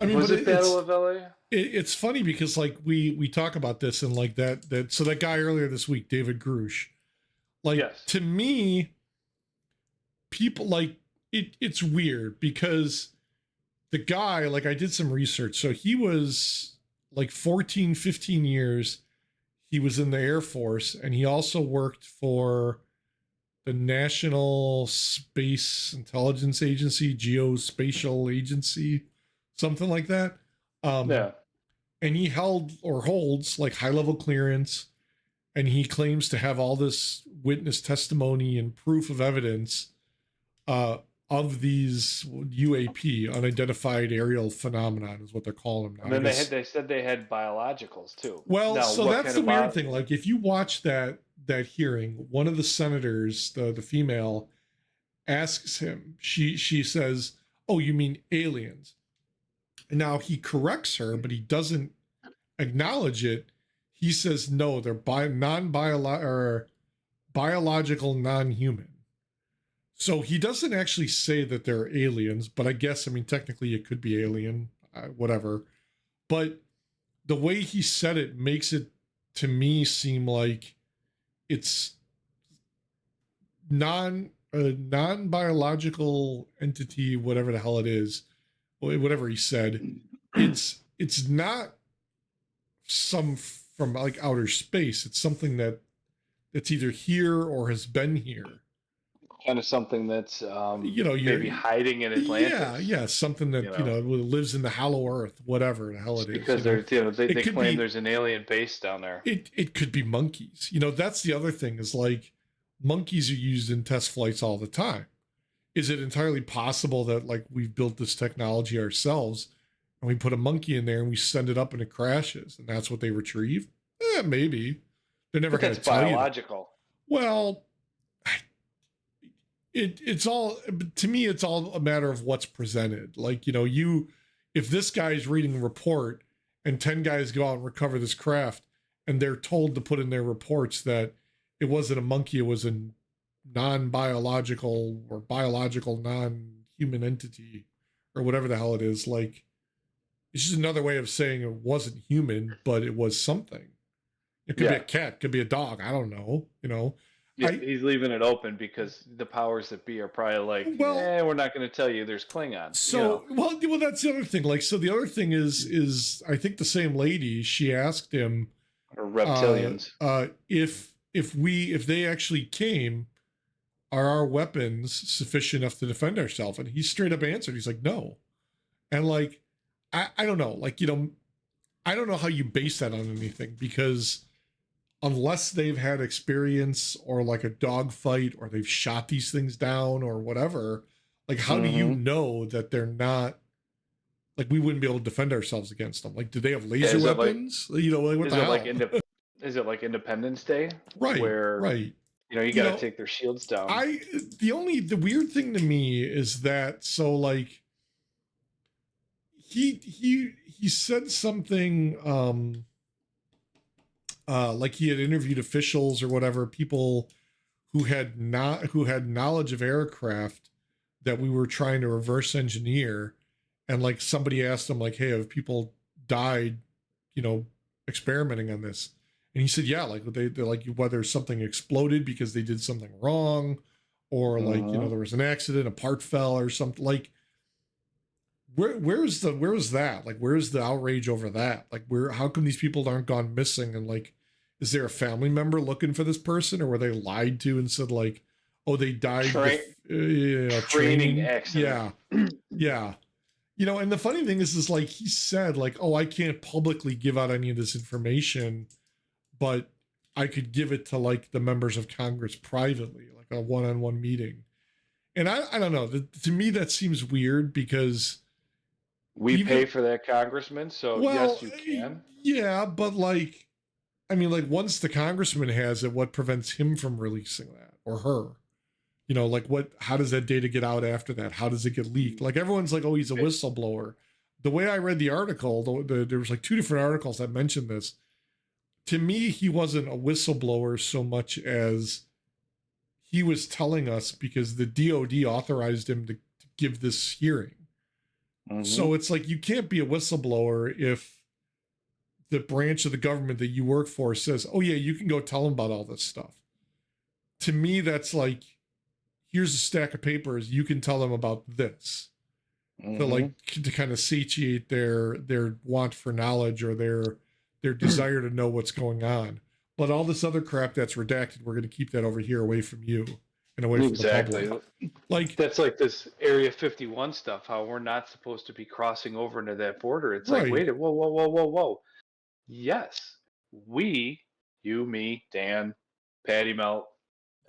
I mean, but Was it Battle of L.A.? it's funny because like we talk about this and like that so that guy earlier this week, David Grush, like Yes. to me, people like it's weird because the guy, like I did some research, so he was like 14, 15 years he was in the Air Force, and he also worked for the National Space Intelligence Agency, Geospatial Agency, something like that. Um, Yeah. and he held or holds like high level clearance, and he claims to have all this witness testimony and proof of evidence uh, of these UAP, unidentified aerial phenomenon, is what they're calling them And now. I then guess. they said they had biologicals too. Well, Now, so what that's kind the of weird thing. Like, if you watch that hearing, one of the senators, the female, asks him. She says, "Oh, you mean aliens?" And now he corrects her, but he doesn't acknowledge it. He says, "No, they're biological, non-human." So he doesn't actually say that they're aliens, but I guess, I mean, technically it could be alien, whatever. But the way he said it makes it to me seem like it's non-biological entity, whatever the hell it is, whatever he said. It's not some from like outer space. It's something that's either here or has been here. kind of something that's You know, you're maybe hiding in Atlantis? yeah, something You that know, lives in the hollow earth, whatever the hell just it is. because they're they, It they could claim be there's an alien base down there. it could be monkeys. That's the other thing is like monkeys are used in test flights all the time. Is it entirely possible that like we've built this technology ourselves and we put a monkey in there and we send it up and it crashes and that's what they retrieve? Maybe. They're never But going that's to tell you that. biological. Well, it's all, to me it's all a matter of what's presented. Like, if this guy's reading a report and 10 guys go out and recover this craft and they're told to put in their reports that it wasn't a monkey, it was a non-biological or biological non-human entity or whatever the hell it is, like it's just another way of saying it wasn't human but it was something. It could be a Yeah. cat, could be a dog, I don't know. Yeah, I he's leaving it open because the powers that be are probably like, well we're not going to tell you there's Klingons. So well, that's the other thing. Like, so the other thing is I think the same lady, she asked him, Or reptilians. if they actually came, are our weapons sufficient enough to defend ourselves? And he straight up answered, he's like, no. And like, I don't know, like, I don't know how you base that on anything because unless they've had experience or like a dogfight or they've shot these things down or whatever, like how do you know that they're not like we wouldn't be able to defend ourselves against them? Like, do they have laser weapons? Like, like what the hell? Is it like Independence Day? Right, Where right. you got to take their shields down. The weird thing to me is that so like he said something like he had interviewed officials or whatever, people who had knowledge of aircraft that we were trying to reverse engineer, and like somebody asked him like, hey, have people died experimenting on this? And he said, yeah, like they're like whether something exploded because they did something wrong or like there was an accident, a part fell or something. Like where's that? Like where's the outrage over that? Like how come these people aren't gone missing? And like, is there a family member looking for this person, or were they lied to and said like, oh, they died training accident? Yeah. And the funny thing is like he said like, oh, I can't publicly give out any of this information, but I could give it to like the members of Congress privately, like a one-on-one meeting. And I don't know, to me that seems weird because We pay even for that congressman, so well, yes, you can. yeah, but like, I mean, like once the congressman has it, what prevents him from releasing that or her? You know, like what? How does that data get out after that? How does it get leaked? Like everyone's like, oh, he's a whistleblower. The way I read the article, there was like two different articles that mentioned this. To me, he wasn't a whistleblower so much as he was telling us because the DOD authorized him to give this hearing. Mm-hmm. So it's like you can't be a whistleblower if the branch of the government that you work for says, oh, yeah, you can go tell them about all this stuff. To me, that's like, here's a stack of papers. You can tell them about this. To Mm-hmm. like to kind of satiate their want for knowledge or their desire to know what's going on. But all this other crap that's redacted, we're going to keep that over here away from you and away from the Exactly. public. Like, That's like this Area 51 stuff, how we're not supposed to be crossing over into that border. It's like, right. wait, whoa, whoa, whoa, whoa, whoa. Yes, we, you, me, Dan, Patty Melt,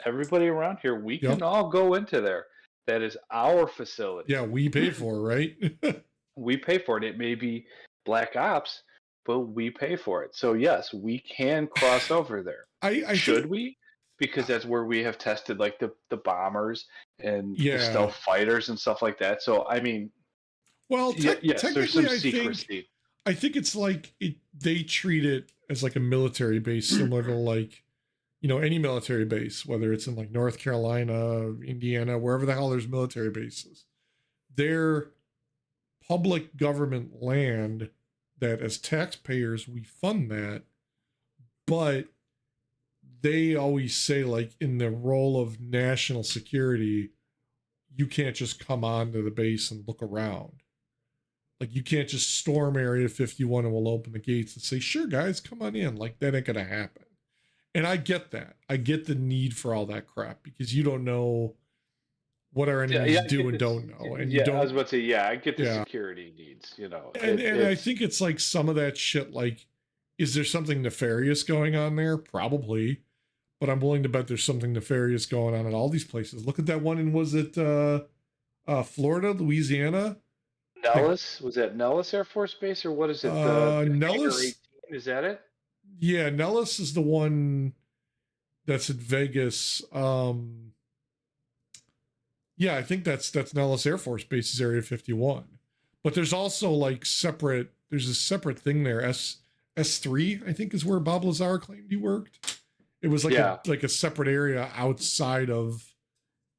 everybody around here, we can Yep. all go into there. That is our facility. Yeah, we pay for it, right? We pay for it. It may be black ops, but we pay for it. So yes, we can cross over there. I Should think, we? Because that's where we have tested like the bombers and the yeah. stealth fighters and stuff like that. So I mean, Well, yes, there's technically, some secrecy. I think it's like they treat it as like a military base, similar to like, you know, any military base, whether it's in like North Carolina, Indiana, wherever the hell there's military bases. They're public government land that as taxpayers we fund that, but they always say like in the role of national security, you can't just come onto the base and look around. Like you can't just storm Area 51 and we'll open the gates and say, sure, guys, come on in. Like that ain't gonna happen. And I get that. I get the need for all that crap because you don't know what our Yeah, enemies yeah, I do get and this. don't know. And you Yeah, I was don't, about to say, yeah, I get the yeah. security needs. You know, And I it's think it's like some of that shit, like, is there something nefarious going on there? Probably. But I'm willing to bet there's something nefarious going on at all these places. Look at that one in, was it Florida, Louisiana? Like Nellis. Was that Nellis Air Force Base or what is it? The Hangar Nellis, 18? Is that it? yeah, Nellis is the one that's in Vegas. Yeah, I think that's Nellis Air Force Base's Area 51. But there's also like separate. There's a separate thing there. S3, I think, is where Bob Lazar claimed he worked. It was Yeah. like a separate area outside of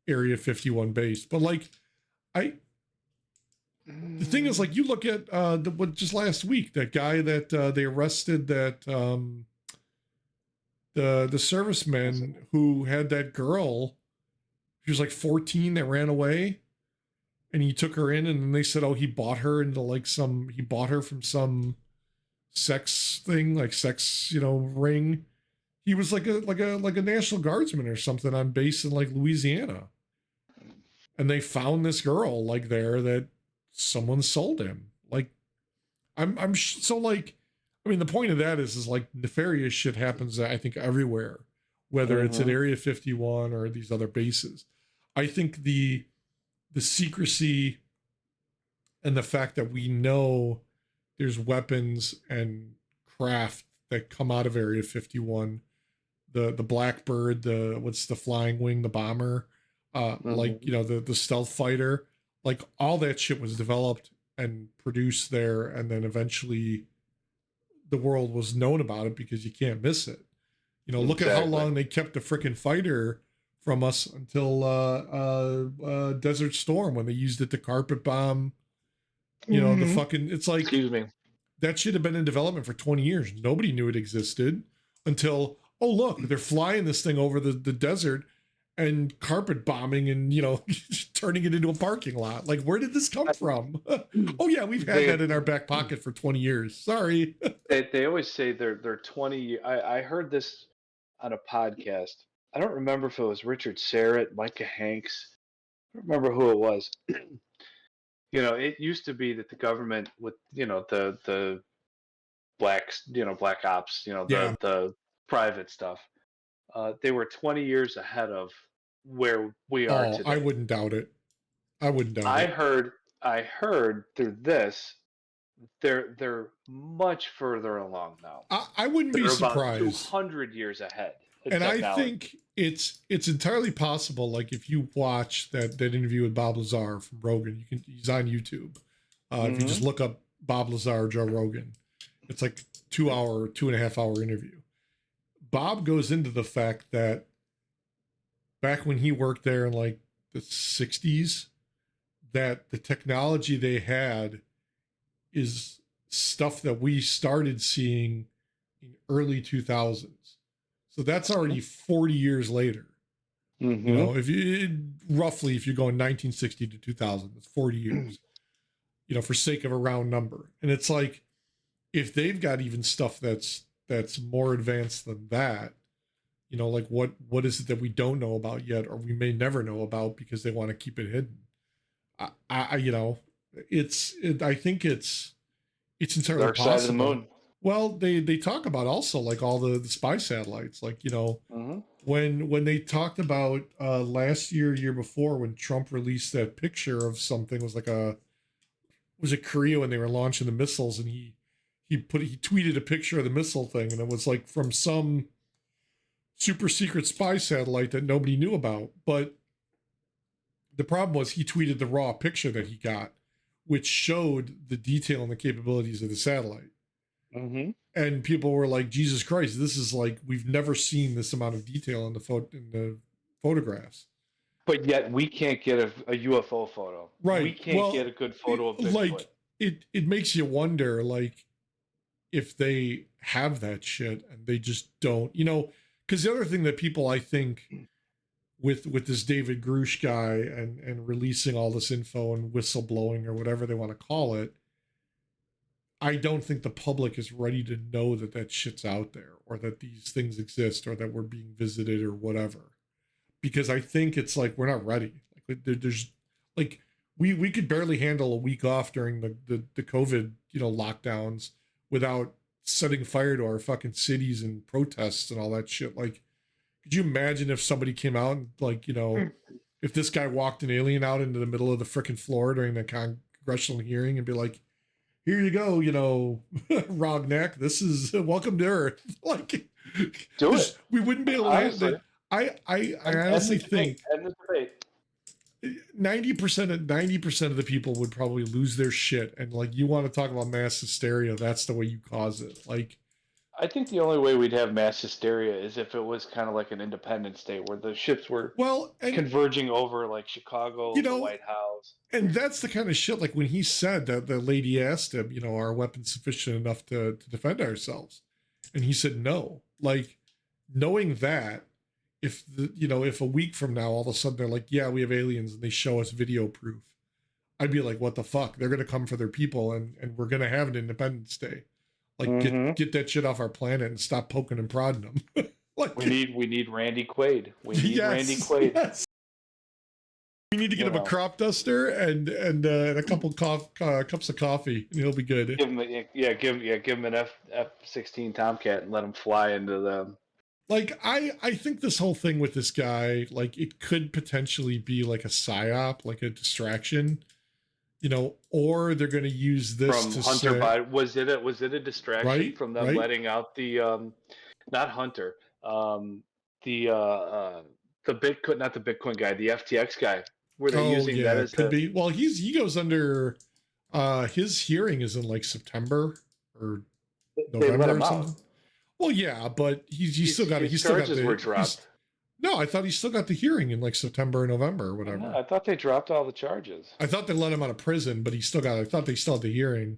Area 51 base. But like, the thing is, like, you look at what just last week, that guy that they arrested, that the serviceman who had that girl. She was like 14 that ran away, and he took her in, and then they said, oh, he bought her into like he bought her from some sex thing, like sex, you know, ring. He was like a National Guardsman or something on base in like Louisiana. And they found this girl like there that someone sold him. Like, so like, I mean, the point of that is like nefarious shit happens, I think, everywhere, whether it's at Area 51 or these other bases. I think the secrecy and the fact that we know there's weapons and craft that come out of Area 51, the Blackbird, what's the flying wing, the bomber, like, you know, the stealth fighter, like all that shit was developed and produced there, and then eventually the world was known about it because you can't miss it. You know, look at how long they kept the frickin' fighter from us until Desert Storm, when they used it to carpet bomb. You know, the fucking, it's like, Excuse me. that should have been in development for 20 years. Nobody knew it existed until, oh, look, they're flying this thing over the desert and carpet bombing and, you know, turning it into a parking lot. Like, where did this come from? Oh, yeah, we've had that in our back pocket for 20 years. Sorry. They always say they're 20. I heard this on a podcast. I don't remember if it was Richard Serrett, Micah Hanks. I don't remember who it was. You know, it used to be that the government with, you know, the blacks, you know, black ops, you know, Yeah. the private stuff. They were 20 years ahead of where we are today. I wouldn't doubt it. I wouldn't doubt it. I heard through this they're much further along now. I wouldn't be They're about surprised. 200 years ahead in And I technology. think it's entirely possible. Like if you watch that interview with Bob Lazar from Rogan, he's on YouTube. If you just look up Bob Lazar, Joe Rogan, it's like 2.5 hour interview. Bob goes into the fact that back when he worked there in like the 60s, that the technology they had is stuff that we started seeing in early 2000s. So that's already 40 years later. You know, if you roughly, if you're going 1960 to 2000, it's 40 years, you know, for sake of a round number. And it's like, if they've got even stuff that's more advanced than that, you know, like what is it that we don't know about yet, or we may never know about because they want to keep it hidden? I you know, I think it's entirely Dark possible. side of the moon. Well, they talk about also like all the spy satellites, like, you know, when they talked about last year before, when Trump released that picture of something, was it Korea when they were launching the missiles, and he tweeted a picture of the missile thing, and it was like from some super secret spy satellite that nobody knew about. But the problem was he tweeted the raw picture that he got, which showed the detail and the capabilities of the satellite. And people were like, Jesus Christ, this is like, we've never seen this amount of detail in the photographs. But yet we can't get a UFO photo. Right. We can't get a good photo of Bigfoot. Like, it makes you wonder, like, if they have that shit and they just don't, you know, because the other thing that people, I think, with this David Grush guy and releasing all this info and whistleblowing or whatever they want to call it, I don't think the public is ready to know that shit's out there, or that these things exist, or that we're being visited or whatever. Because I think it's like, we're not ready. Like there's like, we could barely handle a week off during the COVID, you know, lockdowns without setting fire to our fucking cities and protests and all that shit. Like, could you imagine if somebody came out and, like, you know, if this guy walked an alien out into the middle of the freaking floor during the congressional hearing and be like, here you go, you know, Rognak, this is welcome to Earth. Like, do it. We wouldn't be able to honestly. I honestly think end the debate. 90% of the people would probably lose their shit. And like, you want to talk about mass hysteria, that's the way you cause it. Like, I think the only way we'd have mass hysteria is if it was kind of like an Independence Day, where the ships were converging over, like Chicago, you know, the White House. And that's the kind of shit, like when he said that the lady asked him, you know, are weapons sufficient enough to defend ourselves? And he said no. Like, knowing that, if a week from now all of a sudden they're like, yeah, we have aliens, and they show us video proof, I'd be like, what the fuck? They're gonna come for their people, and we're gonna have an Independence Day. Like, get that shit off our planet and stop poking and prodding them. Like, we need Randy Quaid. We need Randy Quaid. Yes. We need to get him a crop duster and a couple cups of coffee, and he'll be good. Give him an F-16 Tomcat and let him fly into the. Like, I think this whole thing with this guy, like, it could potentially be like a psyop, like a distraction, you know, or they're going to use this from to Hunter say, Biden. Was it a distraction from them letting out the not Hunter, the Bitcoin, not the Bitcoin guy, the FTX guy? Were they using that as could be? Well, he goes under his hearing is in like September or November or something. Out. Well, yeah, but he's still got it. He's still got the. Were dropped. No, I thought he still got the hearing in like September or November or whatever. I thought they dropped all the charges. I thought they let him out of prison, but he still got. I thought they still had the hearing.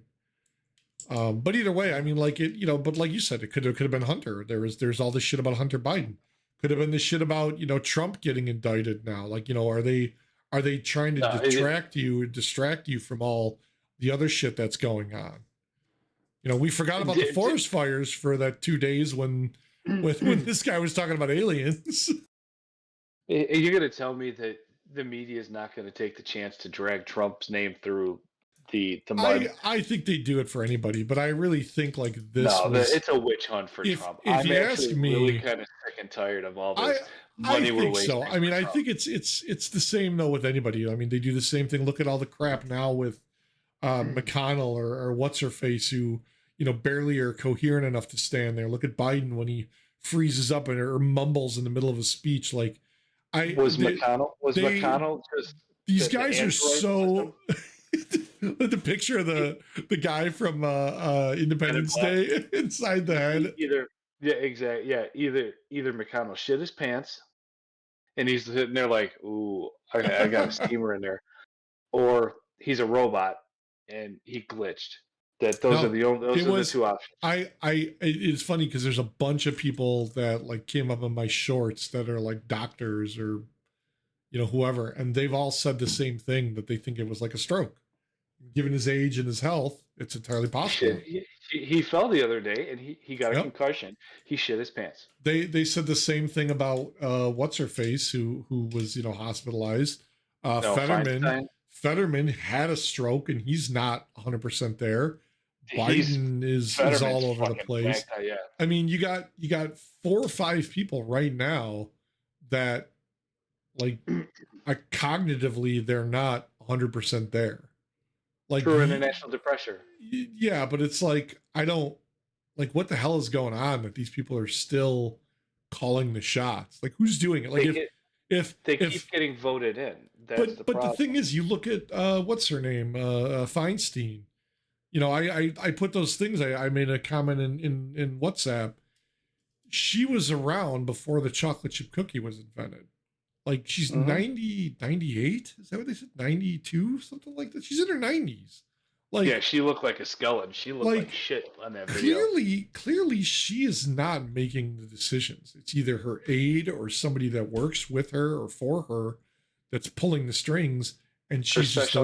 But either way, I mean, like it, you know. But like you said, it could have been Hunter. There's all this shit about Hunter Biden. Could have been this shit about, you know, Trump getting indicted now. Like, you know, are they trying to distract you from all the other shit that's going on? You know, we forgot about the forest fires for that 2 days when this guy was talking about aliens. You're going to tell me that the media is not going to take the chance to drag Trump's name through the mud? I think they do it for anybody, but I really think like this. No, it's a witch hunt for Trump. I'm actually really kind of sick and tired of all this money we're wasting. So. I mean, I think it's the same though with anybody. I mean, they do the same thing. Look at all the crap now with McConnell or what's her face, who barely are coherent enough to stand there. Look at Biden when he freezes up or mumbles in the middle of a speech. Like Was they McConnell just these the guys are android so. system? The picture of the guy from Men in Independence Black? Day inside the head. Either yeah, exactly. Yeah, either McConnell shit his pants and he's sitting there like, ooh, I got a steamer in there, or he's a robot and he glitched. No, it Those are the was two options. it's funny because there's a bunch of people that like came up in my shorts that are like doctors or whoever, and they've all said the same thing, that they think it was like a stroke. Given his age and his health, it's entirely possible. Shit, he fell the other day and he got a Yep. concussion. He shit his pants. They said the same thing about what's her face, who was hospitalized. No, Fetterman Feinstein. Fetterman had a stroke and he's not 100% there. He's Biden is Fetterman's all over the fucking place. whacked, yeah. I mean, you got 4 or 5 people right now that like cognitively they're not 100% there. Like True international depression. yeah, but it's like I don't like what the hell is going on that these people are still calling the shots. Like who's doing it? Like They if keep getting voted in. That's the but problem. the thing is, you look at what's her name, Feinstein. I put those things. I made a comment in WhatsApp. She was around before the chocolate chip cookie was invented. Like she's 90, 98. Is that what they said? 92, something like that. She's in her 90s. Like yeah, she looked like a skeleton. She looked like shit on that video. Clearly, she is not making the decisions. It's either her aide or somebody that works with her or for her that's pulling the strings. And she's just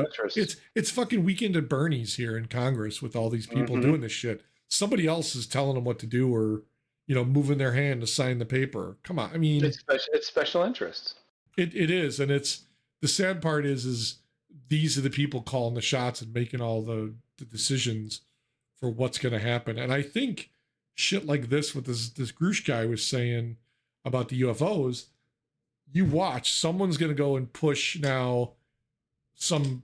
it's fucking Weekend at Bernie's here in Congress with all these people doing this shit. Somebody else is telling them what to do or moving their hand to sign the paper. Come on, I mean, it's special interests. It is, and it's the sad part is these are the people calling the shots and making all the decisions for what's going to happen. And I think shit like this, what this Grush guy was saying about the UFOs, you watch, someone's going to go and push now some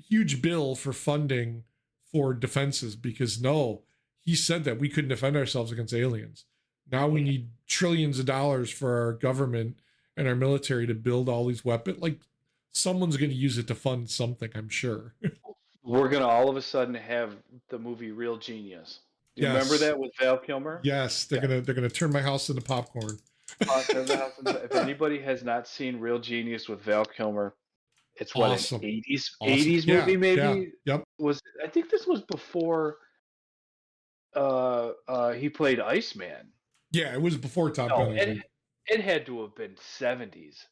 huge bill for funding for defenses because no, he said that we couldn't defend ourselves against aliens. Now we need trillions of dollars for our government and our military to build all these weapons. Like someone's going to use it to fund something, I'm sure. We're going to all of a sudden have the movie Real Genius. Do you remember that with Val Kilmer? Yes, they're gonna turn my house into popcorn. If anybody has not seen Real Genius with Val Kilmer, it's what awesome. an 80s movie maybe. Yeah. Yep. I think this was before he played Iceman. Yeah, it was before Top Gun. It had to have been 70s.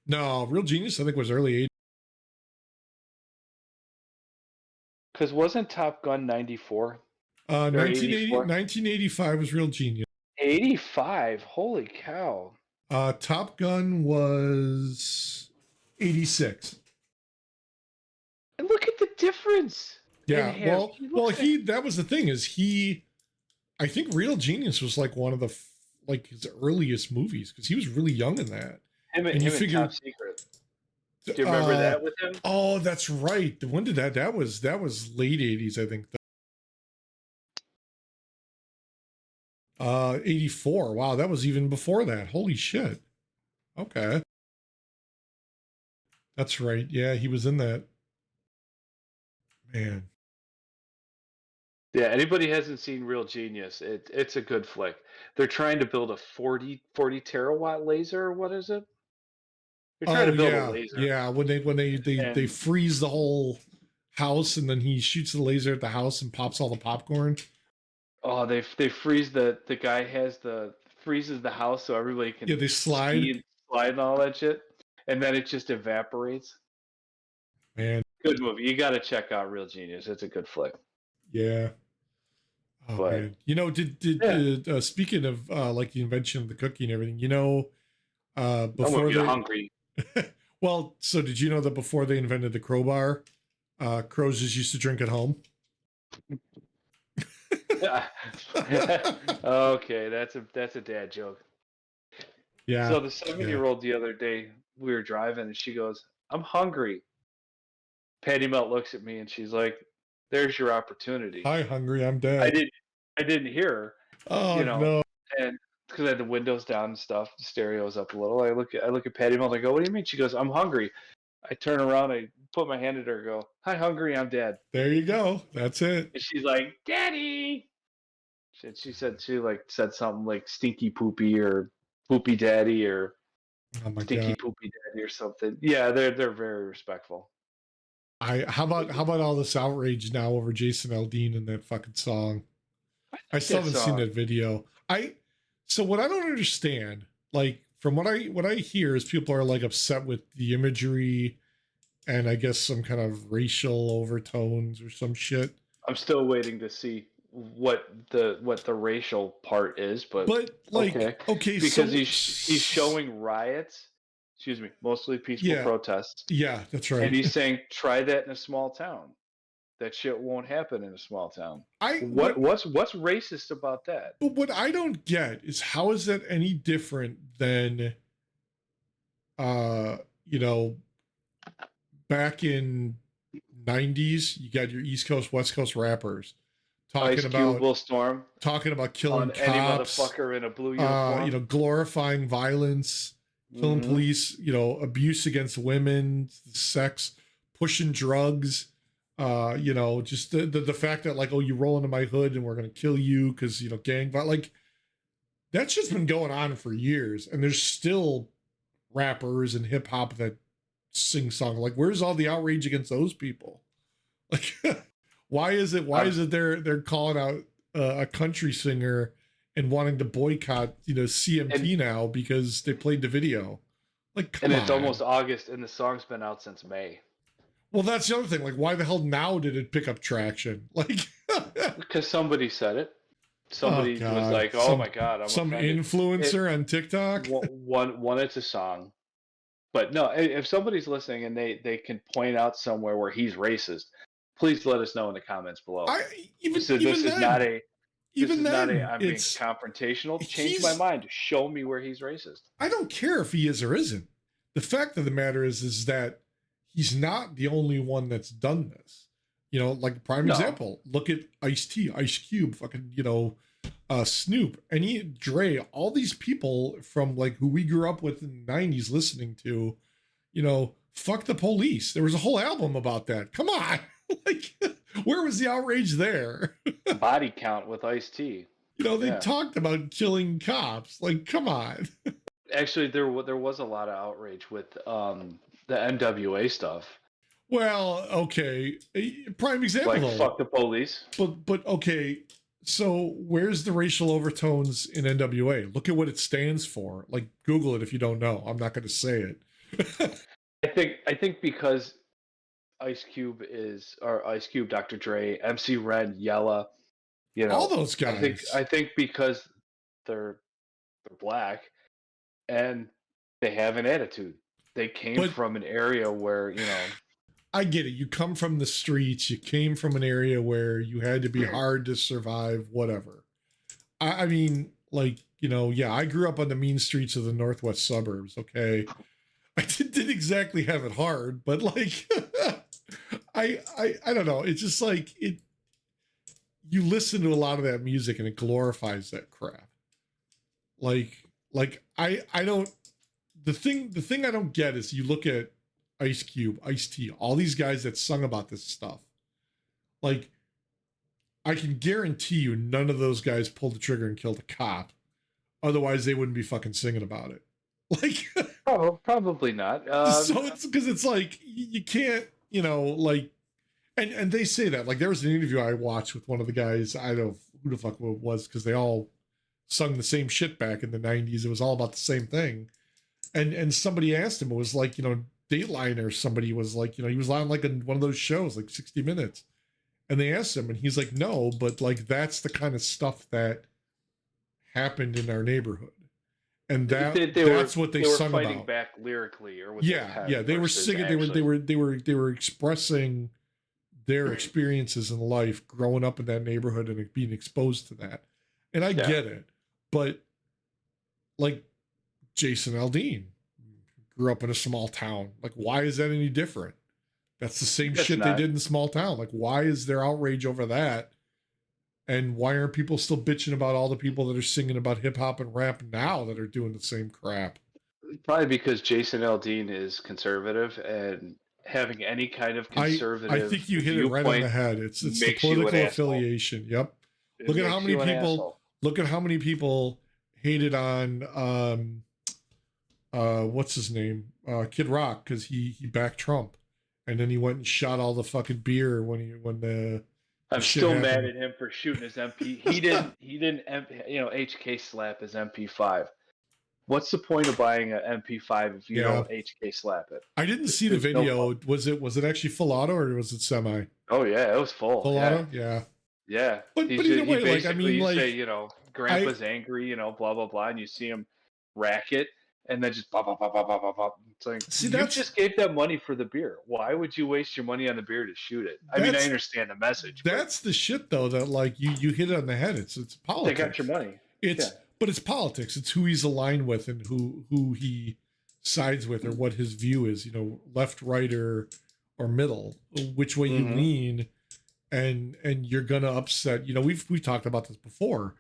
No, Real Genius I think was early 80s. Because wasn't Top Gun 94? 1985 was Real Genius. 85? Holy cow. Top Gun was 86. And look at the difference. Yeah, that was the thing is I think Real Genius was like one of the his earliest movies because he was really young in that. Him and Top Secret. Do you remember that with him? Oh, that's right. When did that was late 80s, I think. 84. Wow, that was even before that. Holy shit. Okay. That's right. Yeah, he was in that. Man. Yeah, anybody hasn't seen Real Genius, it's a good flick. They're trying to build a 40 terawatt laser, what is it? They're trying to build a laser. Yeah, when they freeze the whole house and then he shoots the laser at the house and pops all the popcorn. Oh, they freeze the guy freezes the house so everybody can they slide and all that shit, and then it just evaporates. Man, good movie. You got to check out Real Genius. It's a good flick. Yeah. Oh man, did speaking of like the invention of the cookie and everything, before they're hungry. Well, so did you know that before they invented the crowbar, crows just used to drink at home? Okay, that's a dad joke. Yeah. So the 7-year-old the other day, we were driving and she goes, "I'm hungry." Patty Melt looks at me and she's like, there's your opportunity. Hi, hungry, I'm I dead. didn't I didn't hear her, Oh you know, no. and because I had the windows down and stuff, the stereo's up a little. I look at Patty Mel and I go, "What do you mean?" She goes, "I'm hungry." I turn around, I put my hand at her, and go, "Hi, hungry, I'm dead." There you go. That's it. And she's like, "Daddy." She said something like stinky poopy or poopy daddy or Oh my stinky god. poopy daddy or something. Yeah, they're very respectful. How about all this outrage now over Jason Aldean and that fucking song? I still That haven't seen song. that video. So what I don't understand, like from what I hear is people are like upset with the imagery and I guess some kind of racial overtones or some shit. I'm still waiting to see what the racial part is, but But like, okay, okay, because so he's showing riots, excuse me, mostly peaceful yeah, protests, yeah, that's and right. he's saying try that in a small town. That shit won't happen in a small town. I What what what's racist about that? But what I don't get is how is that any different than uh you know back in 90s you got your East Coast West Coast rappers talking Ice Cube about will storm killing on any cops, motherfucker in a blue uniform. glorifying violence, killing Hmm. police, abuse against women, sex, pushing drugs, just the fact that like, oh, you roll into my hood and we're gonna kill you because gang violence, like that's just been going on for years, and there's still rappers and hip hop that sing songs. Like, where's all the outrage against those people? Like, why is it they're calling out a country singer and wanting to boycott and CMT now because they played the video? Like, and come it's almost on. August, and the song's been out since May. Well, that's the other thing. Like, why the hell now did it pick up traction? Like, Because somebody said it. oh Somebody was god, like, "Oh my god, I'm some offended." It influencer on TikTok. one it's a song, but no, if somebody's listening and they can point out somewhere where he's racist, please let us know in the comments below. I even This is this even is not then, a this even is not a then, I'm being it's confrontational. Change my he's mind. Show me where he's racist. I don't care if he is or isn't. The fact of the matter is that he's not the only one that's done this. Like a prime No, example. Look at Ice-T, Ice Cube, fucking, Snoop, and Dre, all these people from like who we grew up with in the 90s listening to, fuck the police. There was a whole album about that. Come on. Like, where was the outrage there? body count with Ice-T. They Yeah, talked about killing cops. Like, come on. actually, there was a lot of outrage with the NWA stuff, Well, okay. Prime example like though. fuck the police. But okay. So where's the racial overtones in NWA? Look at what it stands for. Like, Google it if you don't know. I'm not going to say it. I think because Ice Cube, Dr. Dre, MC Ren, Yella, All those I think guys. I think because they're black and they have an attitude. They came But from an area where, I get it. You come from the streets. You came from an area where you had to be hard to survive. Whatever. I mean, like, yeah. I grew up on the mean streets of the northwest suburbs. Okay, I didn't exactly have it hard, but like, I don't know. It's just like it. You listen to a lot of that music and it glorifies that crap. Like I don't. The thing I don't get is you look at Ice Cube, Ice T, all these guys that sung about this stuff. Like, I can guarantee you, none of those guys pulled the trigger and killed a cop. Otherwise, they wouldn't be fucking singing about it. Like, oh, probably not. so it's because it's like you can't, like, and they say that. Like, there was an interview I watched with one of the guys. I don't know who the fuck it was because they all sung the same shit back in the 90s. It was all about the same thing. And somebody asked him, it was like, Dateline or somebody was like, he was on like one of those shows, like 60 Minutes. And they asked him, and he's like, no, but like that's the kind of stuff that happened in our neighborhood. And that's what they they were sung fighting about. back lyrically or with their Yeah, pen yeah. They were versus singing, they were expressing their experiences in life growing up in that neighborhood and being exposed to that. And I get it. But like Jason Aldean grew up in a small town. Like, why is that any different That's the same It's shit they not. did in Small Town. Like, why is there outrage over that? And why aren't people still bitching about all the people that are singing about hip hop and rap now that are doing the same crap? Probably because Jason Aldean is conservative, and having any kind of I conservative think you hit it right on viewpoint the head. It's the makes you an political asshole. affiliation. Yep. It Look at how makes many you an people asshole. look at how many people hated on what's his name? Kid Rock, because he backed Trump. And then he went and shot all the fucking beer when the I'm shit still mad happened. at him for shooting his MP. He didn't HK slap his MP5. What's the point of buying an MP5 if you Yeah. don't HK slap it? I didn't see the There's no video. point. Was it actually full auto or was it semi? Oh yeah, it was full. Full Yeah, auto? Yeah. yeah. But either He way, like I basically, mean, you say, like I Grandpa's angry, blah blah blah, and you see him rack it, and then just blah blah blah blah blah blah blah. It's like, see you just gave that money for the beer. Why would you waste your money on the beer to shoot it? I mean, I that's understand the message, but that's the shit though that like you hit it on the head. It's they got your politics. money. Yeah. It's politics. It's who he's aligned with and who he sides with or what his view is. Left, right, or middle. Which way you Mm-hmm. lean, and you're gonna upset. We've talked about this before.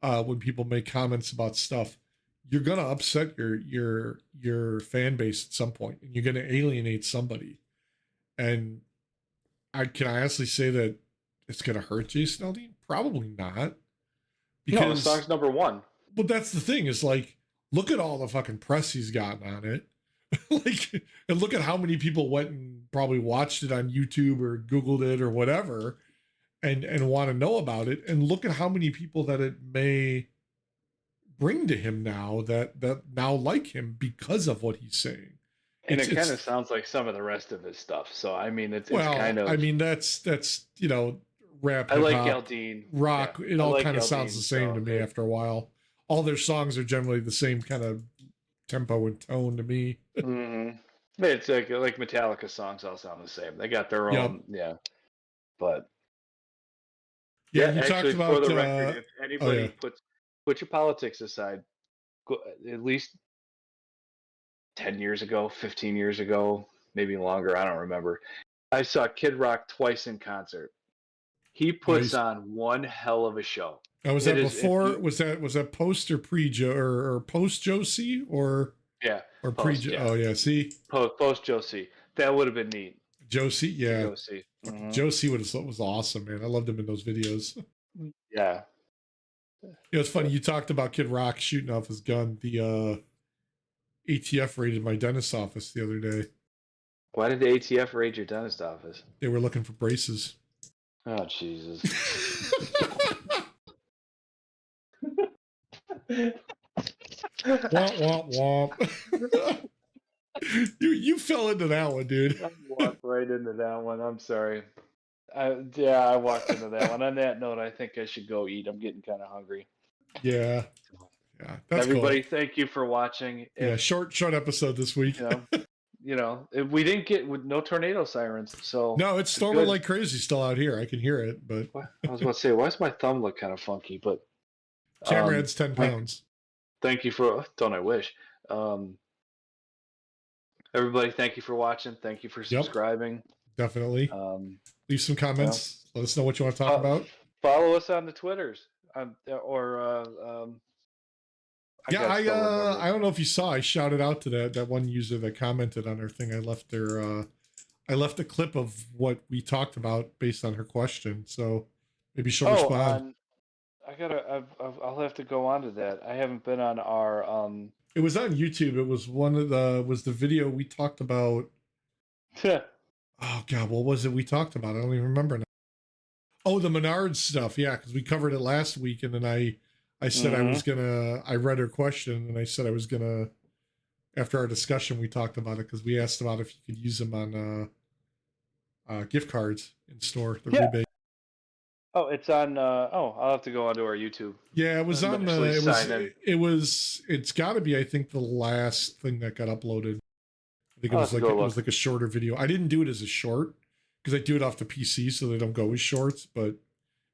When people make comments about stuff, you're gonna upset your fan base at some point, and you're gonna alienate somebody. And can I honestly say that it's gonna hurt Jason Aldean? Probably not. No, the Because song's number one. but that's the thing is like, look at all the fucking press he's gotten on it. Like, and look at how many people went and probably watched it on YouTube or Googled it or whatever and want to know about it. And look at how many people that it may bring to him now that now like him because of what he's saying. And it kind It's of sounds like some of the rest of his stuff. So I mean, it's well, kind of. I mean, that's rap, I hip like hop, Aldean. Yeah, rock. It I all like kind of sounds Aldean. the same to So me after a while. All their songs are generally the same kind of tempo and tone to me. mhm. It's like Metallica songs all sound the same. They got their Yep. own, yeah. But Yeah, yeah, you talked actually, for about the record, if oh anybody yeah. put your politics aside, at least 10 years ago, 15 years ago, maybe longer, I don't remember. I saw Kid Rock twice in concert. He puts Nice. on one hell of a show. Was It that is if before? you Was that post or pre Joe or post Josie yeah or pre? post yeah Oh yeah, see post Josie, that would have been neat Josie. to Yeah, go see. fucking Josie was awesome, man. I loved him in those videos. Yeah, It was funny. You talked about Kid Rock shooting off his gun. The ATF raided my dentist's office the other day. why did the ATF raid your dentist office? They were looking for braces. Oh Jesus. Womp womp womp. You fell into that one, dude. I walked right into that one. I'm sorry. I walked into that one. On that note, I think I should go eat. I'm getting kind of hungry. Yeah, that's Everybody, cool. thank you for watching. Yeah, If short episode this week. you know, if we didn't get with no tornado sirens, so No, it's storming good. like crazy still out here. I can hear it, but I was about to say, why does my thumb look kind of funky? But Camerade's 10 Mike, pounds. thank you for. Don't I wish? Everybody, thank you for watching. Thank you for Yep, subscribing. definitely. Leave some comments. Let us know what you want to talk about. Follow us on the Twitters, or Yeah, gotta still remember. I don't know if you saw. I shouted out to that one user that commented on her thing. I left a clip of what we talked about based on her question. So maybe she'll respond. I'll have to go on to that. I haven't been on our It was on YouTube. It was the video we talked about. Oh God, what was it we talked about? I don't even remember now. Oh, the Menards stuff. Yeah, because we covered it last week, and then I said I was gonna. I read her question, and I said I was gonna. After our discussion, we talked about it because we asked about if you could use them on gift cards in store. The rebate. Oh, it's on. I'll have to go onto our YouTube. Yeah, it was on the. It's got to be. I think the last thing that got uploaded. I think it was like a shorter video. I didn't do it as a short because I do it off the PC, so they don't go as shorts. But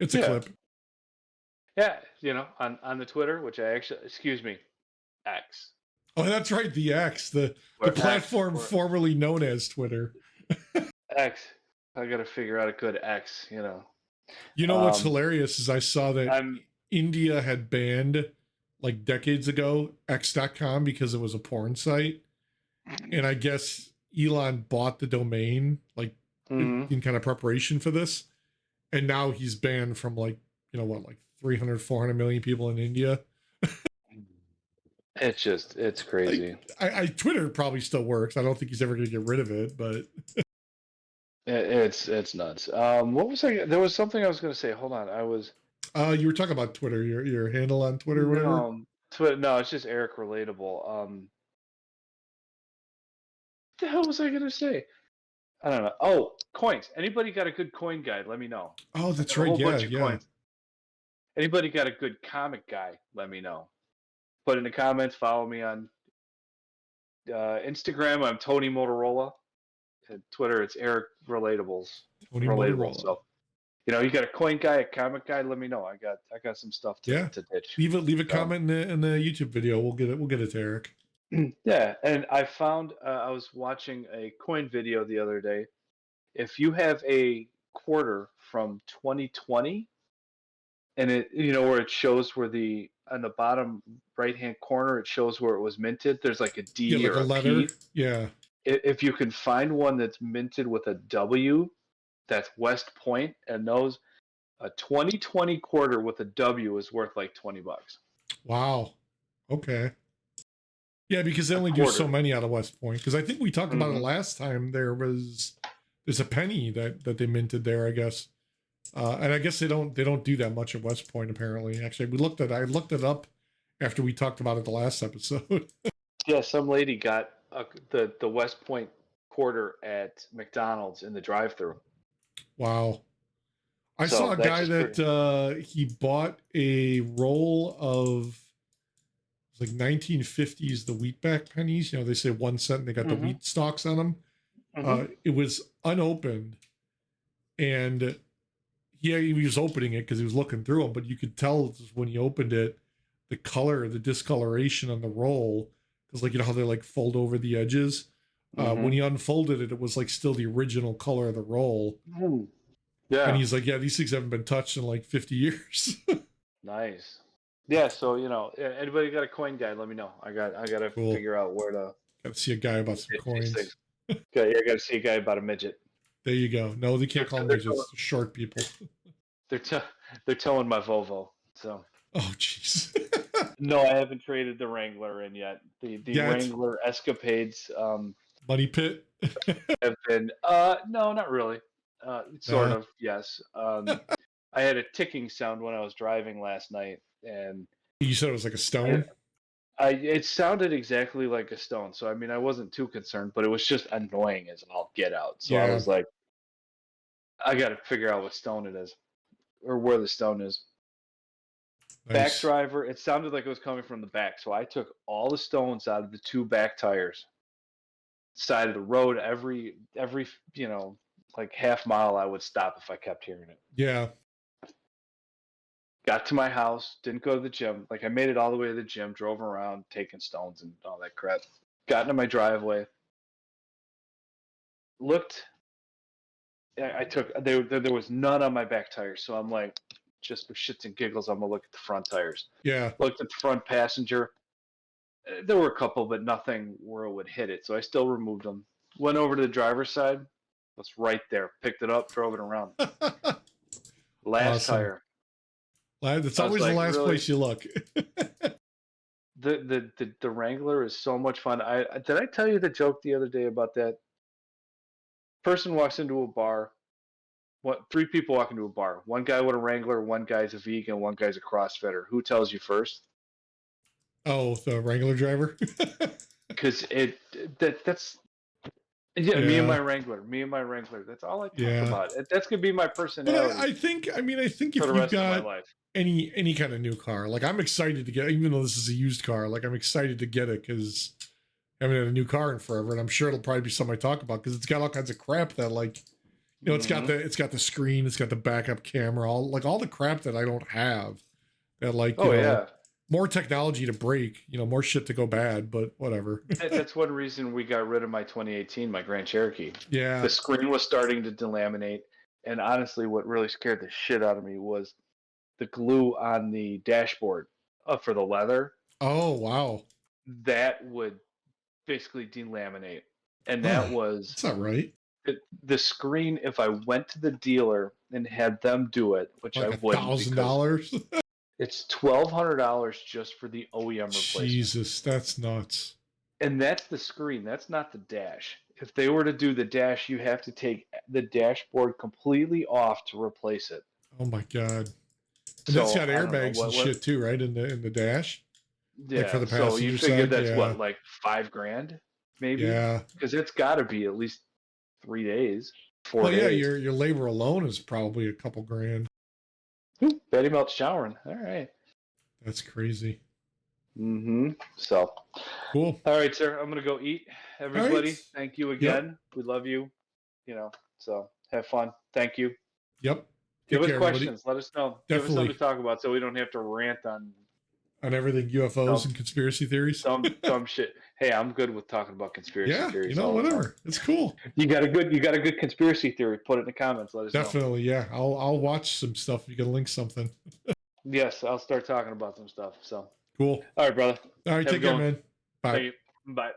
it's a clip. Yeah, on the Twitter, which I actually, excuse me, X. Oh, that's right, the X, the platform formerly known as Twitter. X. I got to figure out a good X. You know. You know what's hilarious is I saw that I'm. India had banned like decades ago X.com because it was a porn site. And I guess Elon bought the domain like Mhm. in kind of preparation for this. And now he's banned from like, you know what, like 300, 400 million people in India. It's Like crazy. Twitter probably still works. I don't think he's ever going to get rid of it, but It's nuts. What was I? There was something I was going to say. Hold on. I was you were talking about Twitter, your handle on Twitter or whatever. no Twitter. No, it's just Eric relatable. What the hell was I going to say? I don't know. Oh, coins. Anybody got a good coin guide? Let me know. Oh, I that's got a right. whole Yeah, bunch of yeah. coins. Anybody got a good comic guy? Let me know. Put in the comments. Follow me on Instagram. I'm Tony Motorola. And Twitter, it's Eric Relatables. Tony Relatable. Motorola. So you got a coin guy, a comic guy. Let me know. I got some stuff Yeah. to ditch. Leave a So. comment in the YouTube video. We'll get it. We'll get it to Eric. Yeah, and I found I was watching a coin video the other day. If you have a quarter from 2020, and it where it shows where the on the bottom right hand corner it shows where it was minted. There's like a Yeah, D like a or a letter. P. Yeah. If you can find one that's minted with a W, that's West Point, and those a 2020 quarter with a W is worth like $20. Wow. Okay. Yeah, because they A only do so quarter. many out of West Point. Because I think we talked about it Hmm. last time. There's a penny that they minted there, I guess. And I guess they don't do that much at West Point apparently. Actually, I looked it up after we talked about it the last episode. Yeah, some lady got the West Point quarter at McDonald's in the drive-through. Wow. I saw So a that's guy just pretty. that he bought a roll of like 1950s the wheatback pennies. You know, they say 1 cent. They got the Hmm. wheat stalks on them. Hmm. It was unopened, and he was opening it because he was looking through them. But you could tell when he opened it, the color, the discoloration on the roll, because like you know how they like fold over the edges. When Hmm. he unfolded it, it was like still the original color of the roll. Mm. And Yeah, he's like, "Yeah, these things haven't been touched in like 50 years." nice. Yeah, so anybody got a coin guide? Let me know. I got to Cool. figure out where to Got to see a guy about some get these coins. things. Okay, yeah, I got to see a guy about a midget. There you go. No, they They're can't call them they're towing, midgets. They're short people. they're, they're towing my Volvo. So Oh, jeez. no, I haven't traded the Wrangler in yet. The Yeah, it's Wrangler escapades money pit. have been no, not really. Sort Nah. of, yes. I had a ticking sound when I was driving last night, and You said it was like a I, stone. it sounded exactly like a stone. So I mean, I wasn't too concerned, but it was just annoying as all get out. So I Yeah, was like, I got to figure out what stone it is or where the stone is. Back nice. driver, it sounded like it was coming from the back. So I took all the stones out of the two back tires, side of the road. Every like half mile, I would stop if I kept hearing it. Yeah, Got to my house, didn't go to the gym. Like I made it all the way to the gym, drove around, taking stones and all that crap. Got into my driveway, looked. I took there was none on my back tires, so I'm like, just for shits and giggles, I'm gonna look at the front tires. yeah. Looked at the front passenger. There were a couple, but nothing where it would hit it. So I still removed them. Went over to the driver's side. Was right there. Picked it up, drove it around. Last Awesome. tire. That's I was always the like, last really? place you look. The Wrangler is so much fun. Did I tell you the joke the other day about that person walks into a bar? What three people walk into a bar? One guy with a Wrangler, one guy's a vegan, one guy's a CrossFitter. Who tells you first? Oh, the Wrangler driver. Because that's yeah, Yeah, Me and my Wrangler. That's all I talk yeah. about. That's gonna be my But personality I think for if the you've rest of my got life. any kind of new car, like I'm excited to get, even though this is a used car, like I'm excited to get it because I haven't had a new car in forever, and I'm sure it'll probably be something I talk about because it's got all kinds of crap that like Hmm. it's got the screen, it's got the backup camera, all the crap that I don't have that like Oh yeah. more technology to break, more shit to go bad, but whatever. That's one reason we got rid of my 2018, my Grand Cherokee. Yeah. The screen was starting to delaminate, and honestly, what really scared the shit out of me was the glue on the dashboard for the leather. Oh, wow. That would basically delaminate, and that Huh. was That's not right. the screen. If I went to the dealer and had them do it, which I Like wouldn't because $1,000. it's $1,200 just for the OEM replacement. Jesus, that's nuts. And that's the screen. That's not the dash. If they were to do the dash, you have to take the dashboard completely off to replace it. Oh my god. And that's So got I don't know airbags and shit too, right? In the dash? Like for yeah. the So you passenger figure side? that's Yeah. what, like $5,000, maybe? Yeah. Because it's got to be at least 3 days, 4 Well, yeah, days. your labor alone is probably a couple grand. Ooh, Betty Melt's showering. All right. That's crazy. Mm-hmm. So, Cool. all right, sir. I'm gonna go eat. Everybody, Right. thank you Yep. again. We love you. So have fun. Thank you. Yep. Give Take us care, everybody. questions. Let us know. Give us something to Definitely. talk about so we don't have to rant on On everything UFOs and conspiracy theories. dumb shit. Hey, I'm good with talking about conspiracy Yeah, theories all the whatever. time. It's cool. You got a good conspiracy theory? Put it in the comments. Let us know. Definitely, yeah. I'll watch some stuff. You can link something. Yes, I'll start talking about some stuff. So Cool. all right, brother. All right, Have a take good care, one. man. Bye. Thank you. Bye.